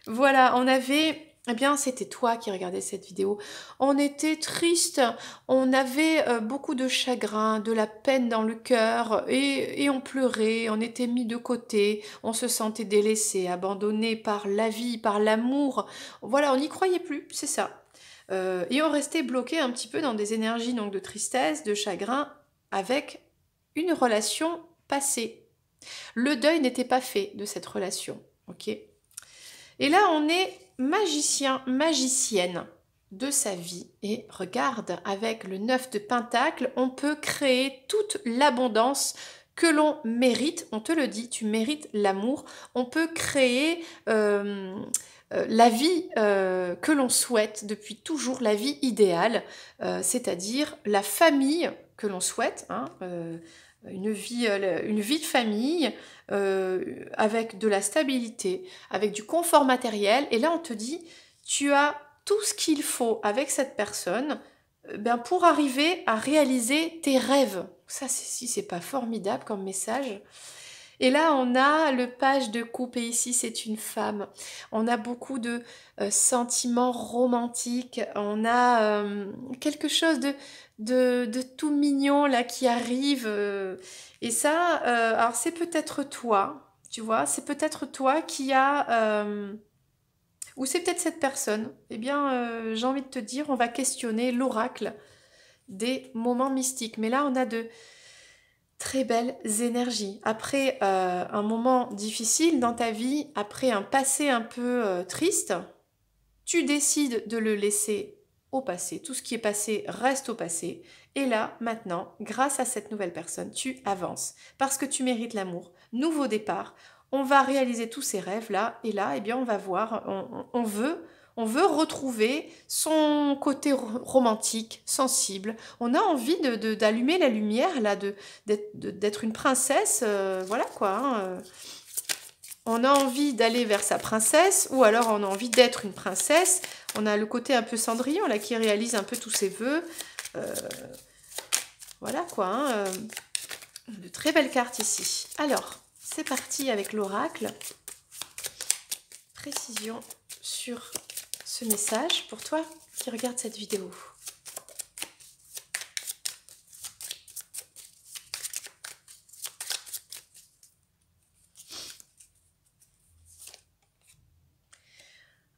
Voilà, on avait eh bien, c'était toi qui regardais cette vidéo. On était triste, on avait beaucoup de chagrin, de la peine dans le cœur et on pleurait, on était mis de côté, on se sentait délaissé, abandonné par la vie, par l'amour. Voilà, on n'y croyait plus, c'est ça. Et on restait bloqué un petit peu dans des énergies donc de tristesse, de chagrin, avec une relation passée. Le deuil n'était pas fait de cette relation, ok? Et là, on est magicien, magicienne de sa vie. Et regarde, avec le 9 de Pentacle, on peut créer toute l'abondance que l'on mérite. On te le dit, tu mérites l'amour. On peut créer la vie que l'on souhaite depuis toujours, la vie idéale, c'est-à-dire la famille que l'on souhaite, hein, une vie de famille, avec de la stabilité, avec du confort matériel. Et là, on te dit, tu as tout ce qu'il faut avec cette personne ben, pour arriver à réaliser tes rêves. Ça, si c'est pas formidable comme message. Et là, on a le page de coupe et ici, c'est une femme. On a beaucoup de sentiments romantiques. On a quelque chose de tout mignon là qui arrive. Et ça, alors c'est peut-être toi, tu vois, c'est peut-être toi qui a... ou c'est peut-être cette personne. Eh bien, j'ai envie de te dire, on va questionner l'oracle des moments mystiques. Mais là, on a de très belles énergies. Après un moment difficile dans ta vie, après un passé un peu triste, tu décides de le laisser au passé. Tout ce qui est passé reste au passé. Et là, maintenant, grâce à cette nouvelle personne, tu avances. Parce que tu mérites l'amour. Nouveau départ. On va réaliser tous ces rêves-là. Et là, eh bien, on va voir, on veut retrouver son côté romantique, sensible. On a envie d'allumer la lumière, là, d'être une princesse. Voilà quoi. Hein. On a envie d'aller vers sa princesse, ou alors on a envie d'être une princesse. On a le côté un peu Cendrillon, là, qui réalise un peu tous ses vœux. Voilà quoi. Hein. De très belles cartes ici. Alors, c'est parti avec l'oracle. Précision sur ce message pour toi qui regarde cette vidéo.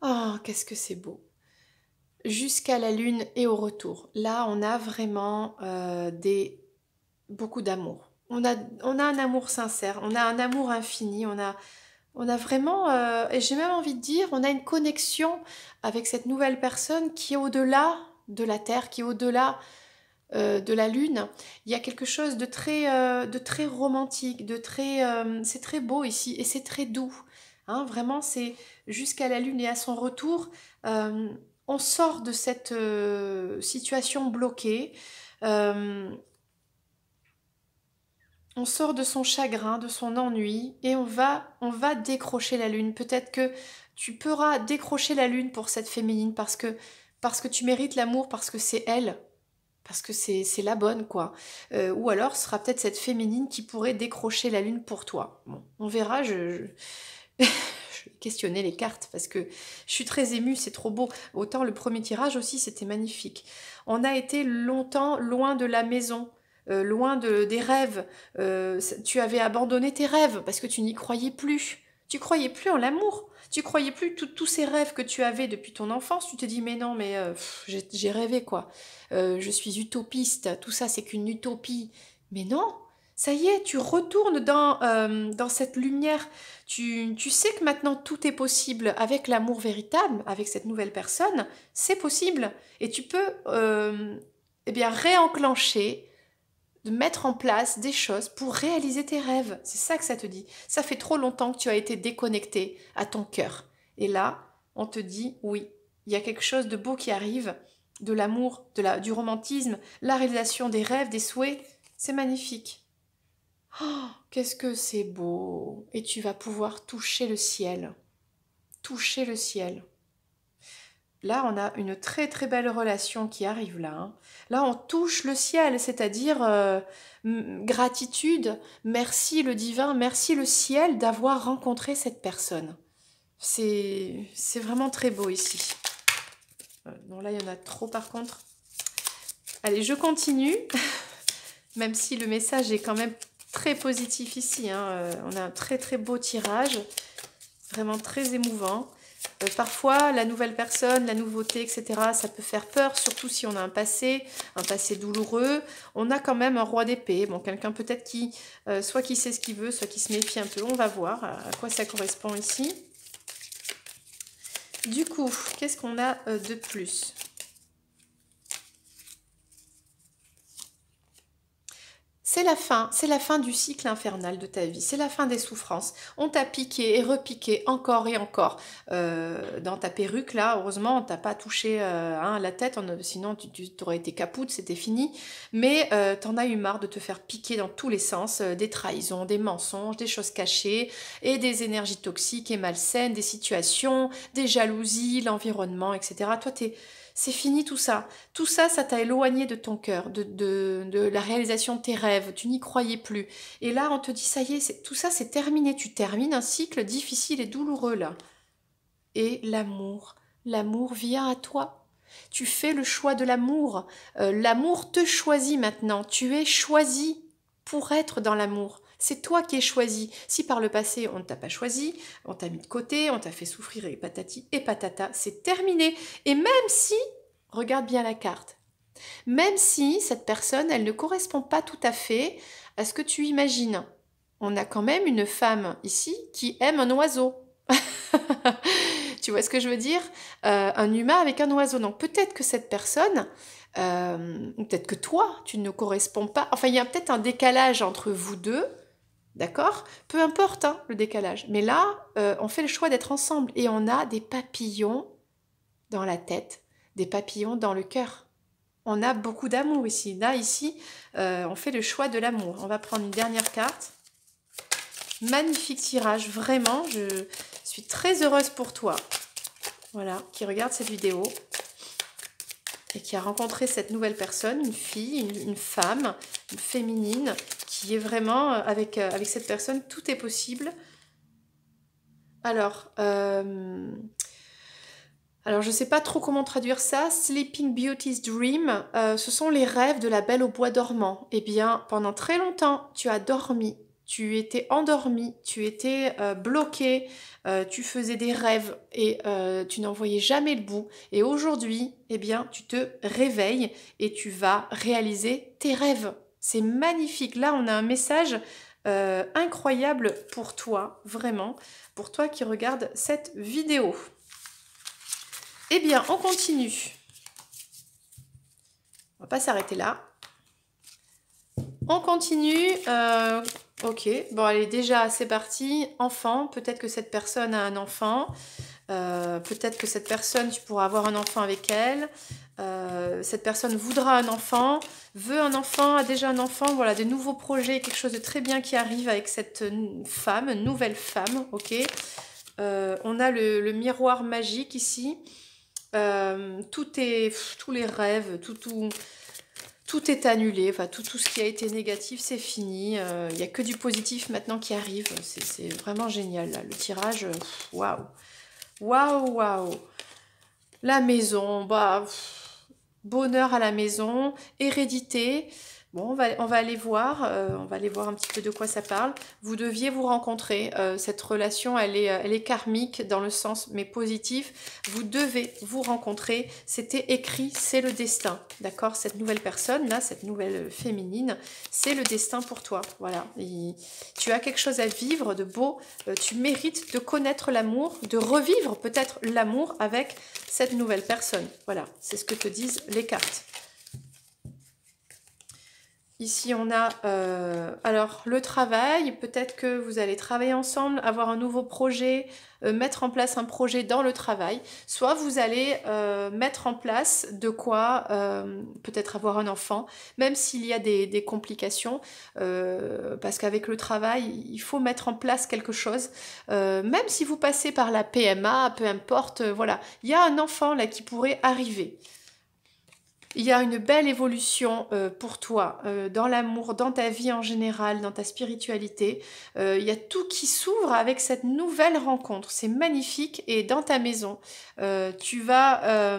Oh, qu'est-ce que c'est beau! Jusqu'à la lune et au retour. Là, on a vraiment beaucoup d'amour. On a un amour sincère, on a un amour infini, on a vraiment, et j'ai même envie de dire, on a une connexion avec cette nouvelle personne qui est au-delà de la Terre, qui est au-delà de la Lune. Il y a quelque chose de très romantique, c'est très beau ici et c'est très doux. Hein, vraiment, c'est jusqu'à la Lune et à son retour. On sort de cette situation bloquée. Euh, on sort de son chagrin, de son ennui et on va décrocher la lune. Peut-être que tu pourras décrocher la lune pour cette féminine parce que tu mérites l'amour, parce que c'est elle, parce que c'est la bonne quoi. Ou alors ce sera peut-être cette féminine qui pourrait décrocher la lune pour toi. Bon, on verra, je vais questionner les cartes parce que je suis très émue, c'est trop beau. Autant le premier tirage aussi, c'était magnifique. On a été longtemps loin de la maison, loin des rêves. Tu avais abandonné tes rêves parce que tu n'y croyais plus. Tu croyais plus en l'amour. Tu croyais plus tous ces rêves que tu avais depuis ton enfance. Tu te dis, mais non, mais j'ai rêvé quoi. Je suis utopiste. Tout ça, c'est qu'une utopie. Mais non, ça y est, tu retournes dans cette lumière. Tu sais que maintenant tout est possible avec l'amour véritable, avec cette nouvelle personne. C'est possible. Et tu peux eh bien, réenclencher de mettre en place des choses pour réaliser tes rêves. C'est ça que ça te dit. Ça fait trop longtemps que tu as été déconnecté à ton cœur. Et là, on te dit oui, il y a quelque chose de beau qui arrive, de l'amour, du romantisme, la réalisation des rêves, des souhaits. C'est magnifique. Oh, qu'est-ce que c'est beau. Et tu vas pouvoir toucher le ciel. Toucher le ciel. Là, on a une très très belle relation qui arrive là, hein. Là, on touche le ciel, c'est-à-dire gratitude, merci le divin, merci le ciel d'avoir rencontré cette personne. C'est vraiment très beau ici. Non, là, il y en a trop par contre. Allez, je continue, même si le message est quand même très positif ici, hein. On a un très très beau tirage, vraiment très émouvant. Parfois, la nouvelle personne, la nouveauté, etc., ça peut faire peur, surtout si on a un passé douloureux. On a quand même un roi d'épée, bon, quelqu'un peut-être qui, soit qui sait ce qu'il veut, soit qui se méfie un peu. On va voir à quoi ça correspond ici. Du coup, qu'est-ce qu'on a de plus ? C'est la fin du cycle infernal de ta vie, c'est la fin des souffrances. On t'a piqué et repiqué encore et encore dans ta perruque là. Heureusement, on t'a pas touché la tête, sinon tu t'aurais été capoute, c'était fini. Mais t'en as eu marre de te faire piquer dans tous les sens, des trahisons, des mensonges, des choses cachées et des énergies toxiques et malsaines, des situations, des jalousies, l'environnement, etc. Toi, c'est fini tout ça. Tout ça, ça t'a éloigné de ton cœur, de la réalisation de tes rêves. Tu n'y croyais plus. Et là, on te dit, ça y est, tout ça, c'est terminé. Tu termines un cycle difficile et douloureux, là. Et l'amour, l'amour vient à toi. Tu fais le choix de l'amour. L'amour te choisit maintenant. Tu es choisi pour être dans l'amour. C'est toi qui es choisi. Si par le passé, on ne t'a pas choisi, on t'a mis de côté, on t'a fait souffrir et patati et patata, c'est terminé. Et même si, regarde bien la carte, même si cette personne, elle ne correspond pas tout à fait à ce que tu imagines, on a quand même une femme ici qui aime un oiseau. Tu vois ce que je veux dire? Un humain avec un oiseau. Donc peut-être que cette personne, peut-être que toi, tu ne corresponds pas. Enfin, il y a peut-être un décalage entre vous deux, d'accord? Peu importe hein, le décalage. Mais là, on fait le choix d'être ensemble et on a des papillons dans la tête, des papillons dans le cœur. On a beaucoup d'amour ici. Là, ici, on fait le choix de l'amour. On va prendre une dernière carte. Magnifique tirage, vraiment. Je suis très heureuse pour toi. Voilà, qui regarde cette vidéo et qui a rencontré cette nouvelle personne, une fille, une femme, une féminine, qui est vraiment, avec cette personne, tout est possible. Alors, je ne sais pas trop comment traduire ça. Sleeping Beauty's Dream, ce sont les rêves de la belle au bois dormant. Eh bien, pendant très longtemps, tu as dormi. Tu étais endormi, tu étais bloqué, tu faisais des rêves et tu n'en voyais jamais le bout. Et aujourd'hui, eh bien, tu te réveilles et tu vas réaliser tes rêves. C'est magnifique. Là, on a un message incroyable pour toi, vraiment, pour toi qui regardes cette vidéo. Eh bien, on continue. On va pas s'arrêter là. On continue. Ok, bon allez, déjà c'est parti. Enfant, peut-être que cette personne a un enfant. Peut-être que cette personne, tu pourras avoir un enfant avec elle. Cette personne voudra un enfant, veut un enfant, a déjà un enfant. Voilà, de nouveaux projets, quelque chose de très bien qui arrive avec cette femme, nouvelle femme. Ok. On a le miroir magique ici. Tous les rêves, tout est annulé, enfin tout ce qui a été négatif, c'est fini. Il n'y a que du positif maintenant qui arrive. C'est vraiment génial, là. Le tirage, waouh. Waouh, waouh. La maison, bah, bonheur à la maison, hérédité. Bon, on va aller voir, on va aller voir un petit peu de quoi ça parle. Vous deviez vous rencontrer. Cette relation, elle est karmique dans le sens, mais positif. Vous devez vous rencontrer. C'était écrit, c'est le destin. D'accord? Cette nouvelle personne, là, cette nouvelle féminine, c'est le destin pour toi. Voilà. Tu as quelque chose à vivre de beau. Tu mérites de connaître l'amour, de revivre peut-être l'amour avec cette nouvelle personne. Voilà. C'est ce que te disent les cartes. Ici, on a alors le travail. Peut-être que vous allez travailler ensemble, avoir un nouveau projet, mettre en place un projet dans le travail. Soit vous allez mettre en place de quoi peut-être avoir un enfant, même s'il y a des complications, parce qu'avec le travail, il faut mettre en place quelque chose. Même si vous passez par la PMA, peu importe, voilà. Il y a un enfant là qui pourrait arriver. Il y a une belle évolution pour toi, dans l'amour, dans ta vie en général, dans ta spiritualité. Il y a tout qui s'ouvre avec cette nouvelle rencontre. C'est magnifique. Et dans ta maison, tu vas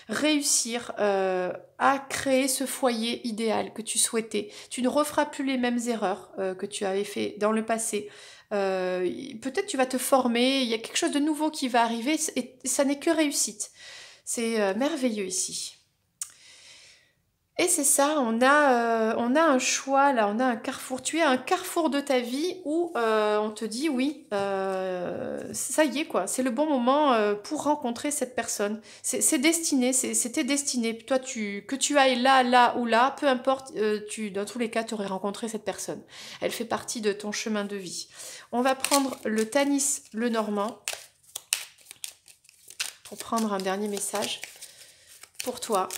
réussir à créer ce foyer idéal que tu souhaitais. Tu ne referas plus les mêmes erreurs que tu avais fait dans le passé. Peut-être tu vas te former, il y a quelque chose de nouveau qui va arriver et ça n'est que réussite. C'est merveilleux ici. Et c'est ça, on a un choix là, on a un carrefour. Tu es à un carrefour de ta vie où on te dit oui, ça y est quoi, c'est le bon moment pour rencontrer cette personne. C'est destiné, c'était destiné. Toi, que tu ailles là, là ou là, peu importe, dans tous les cas, tu aurais rencontré cette personne. Elle fait partie de ton chemin de vie. On va prendre le Tanis, le Normand, pour prendre un dernier message pour toi.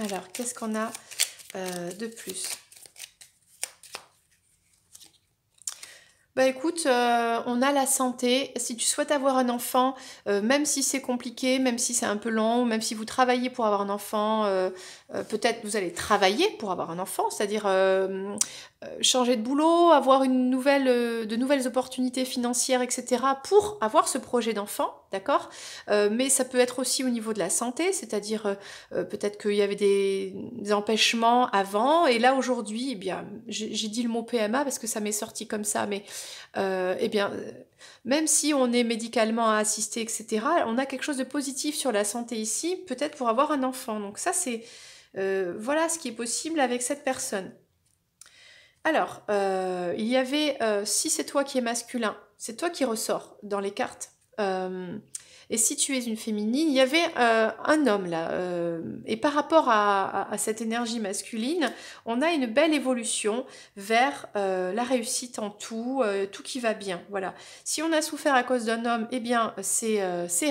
Alors, qu'est-ce qu'on a de plus? Bah écoute, on a la santé. Si tu souhaites avoir un enfant, même si c'est compliqué, même si c'est un peu long, même si vous travaillez pour avoir un enfant, peut-être vous allez travailler pour avoir un enfant, c'est-à-dire changer de boulot, avoir de nouvelles opportunités financières, etc. pour avoir ce projet d'enfant, d'accord? Mais ça peut être aussi au niveau de la santé, c'est-à-dire peut-être qu'il y avait des empêchements avant, et là aujourd'hui, eh bien, j'ai dit le mot PMA parce que ça m'est sorti comme ça, mais eh bien, même si on est médicalement assisté, etc., on a quelque chose de positif sur la santé ici, peut-être pour avoir un enfant. Donc ça, c'est voilà ce qui est possible avec cette personne. Alors, il y avait, si c'est toi qui es masculin, c'est toi qui ressors dans les cartes. Et si tu es une féminine, il y avait un homme là. Et par rapport à cette énergie masculine, on a une belle évolution vers la réussite en tout, tout qui va bien. Voilà. Si on a souffert à cause d'un homme, eh bien c'est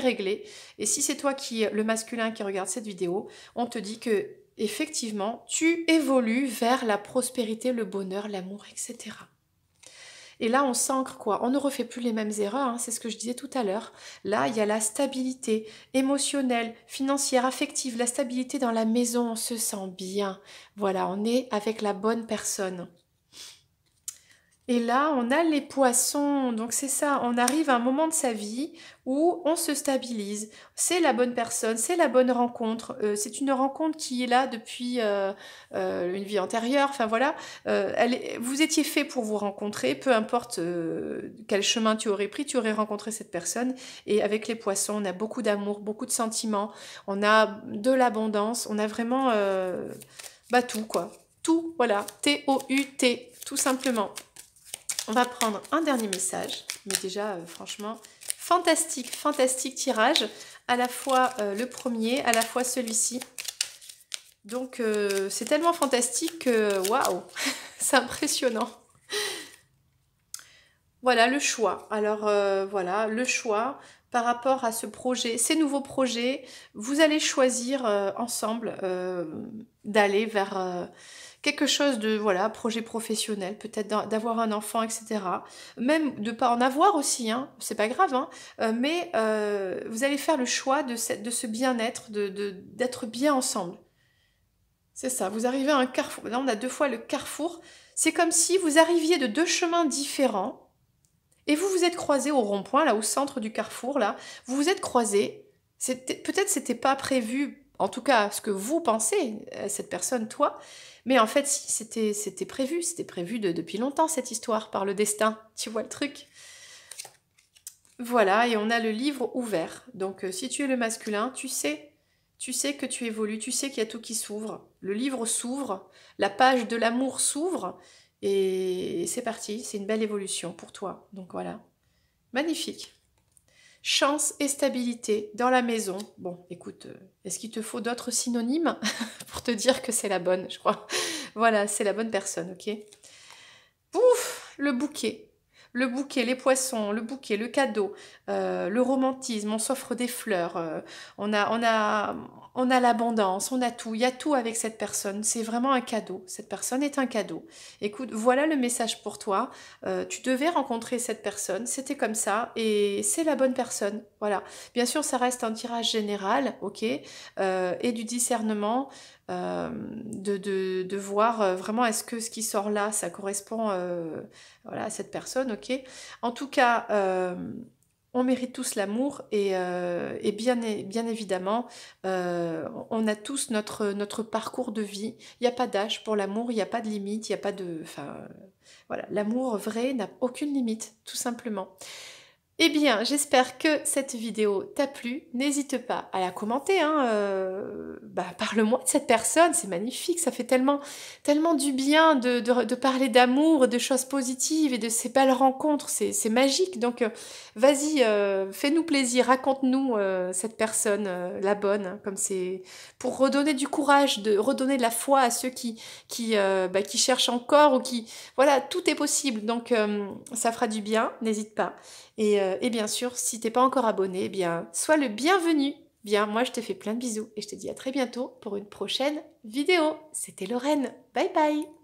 réglé. Et si c'est toi le masculin qui regarde cette vidéo, on te dit que effectivement, tu évolues vers la prospérité, le bonheur, l'amour, etc. Et là, on s'ancre quoi? On ne refait plus les mêmes erreurs, hein, c'est ce que je disais tout à l'heure. Là, il y a la stabilité émotionnelle, financière, affective, la stabilité dans la maison, on se sent bien. Voilà, on est avec la bonne personne. Et là, on a les poissons. Donc c'est ça, on arrive à un moment de sa vie où on se stabilise. C'est la bonne personne, c'est la bonne rencontre. C'est une rencontre qui est là depuis une vie antérieure. Enfin voilà, vous étiez fait pour vous rencontrer. Peu importe quel chemin tu aurais pris, tu aurais rencontré cette personne. Et avec les poissons, on a beaucoup d'amour, beaucoup de sentiments. On a de l'abondance. On a vraiment tout quoi. Tout, voilà. T-O-U-T, tout simplement. On va prendre un dernier message, mais déjà, franchement, fantastique, fantastique tirage. À la fois le premier, à la fois celui-ci. Donc, c'est tellement fantastique que, waouh, c'est impressionnant. Voilà le choix. Alors, voilà, le choix par rapport à ce projet, ces nouveaux projets, vous allez choisir ensemble d'aller vers quelque chose de, voilà, projet professionnel, peut-être d'avoir un enfant, etc. Même de pas en avoir aussi, hein, c'est pas grave, hein, mais vous allez faire le choix de ce bien-être, d'être bien ensemble. C'est ça, vous arrivez à un carrefour. Là, on a deux fois le carrefour. C'est comme si vous arriviez de deux chemins différents, et vous vous êtes croisés au rond-point, là, au centre du carrefour, là. Vous vous êtes croisés. Peut-être c'était pas prévu, en tout cas, ce que vous pensez, cette personne, toi. Mais en fait, si, c'était prévu. C'était prévu depuis longtemps, cette histoire, par le destin. Tu vois le truc? Voilà, et on a le livre ouvert. Donc, si tu es le masculin, tu sais que tu évolues, tu sais qu'il y a tout qui s'ouvre. Le livre s'ouvre, la page de l'amour s'ouvre, et c'est parti, c'est une belle évolution pour toi. Donc voilà, magnifique. Chance et stabilité dans la maison. Bon, écoute, est-ce qu'il te faut d'autres synonymes pour te dire que c'est la bonne, je crois. Voilà, c'est la bonne personne, ok? Ouf, le bouquet. Le bouquet, les poissons, le bouquet, le cadeau, le romantisme, on s'offre des fleurs, on a l'abondance, on a tout. Il y a tout avec cette personne. C'est vraiment un cadeau. Cette personne est un cadeau. Écoute, voilà le message pour toi. Tu devais rencontrer cette personne. C'était comme ça et c'est la bonne personne. Voilà. Bien sûr, ça reste un tirage général, ok, et du discernement. De voir vraiment est-ce que ce qui sort là, ça correspond voilà, à cette personne, ok. En tout cas, on mérite tous l'amour et bien évidemment, on a tous notre parcours de vie. Il n'y a pas d'âge pour l'amour, il n'y a pas de limite, il n'y a pas de... Enfin, voilà, l'amour vrai n'a aucune limite, tout simplement. Eh bien, j'espère que cette vidéo t'a plu. N'hésite pas à la commenter, hein, parle-moi de cette personne, c'est magnifique, ça fait tellement du bien de parler d'amour, de choses positives et de ces belles rencontres, c'est magique. Donc, vas-y, fais-nous plaisir, raconte-nous cette personne, la bonne, hein, comme c'est pour redonner du courage, de redonner de la foi à ceux qui cherchent encore ou qui... Voilà, tout est possible, donc ça fera du bien, n'hésite pas. Et bien sûr, si t'es pas encore abonné, eh bien, sois le bienvenu. Bien, moi je te fais plein de bisous et je te dis à très bientôt pour une prochaine vidéo. C'était Lorraine. Bye bye!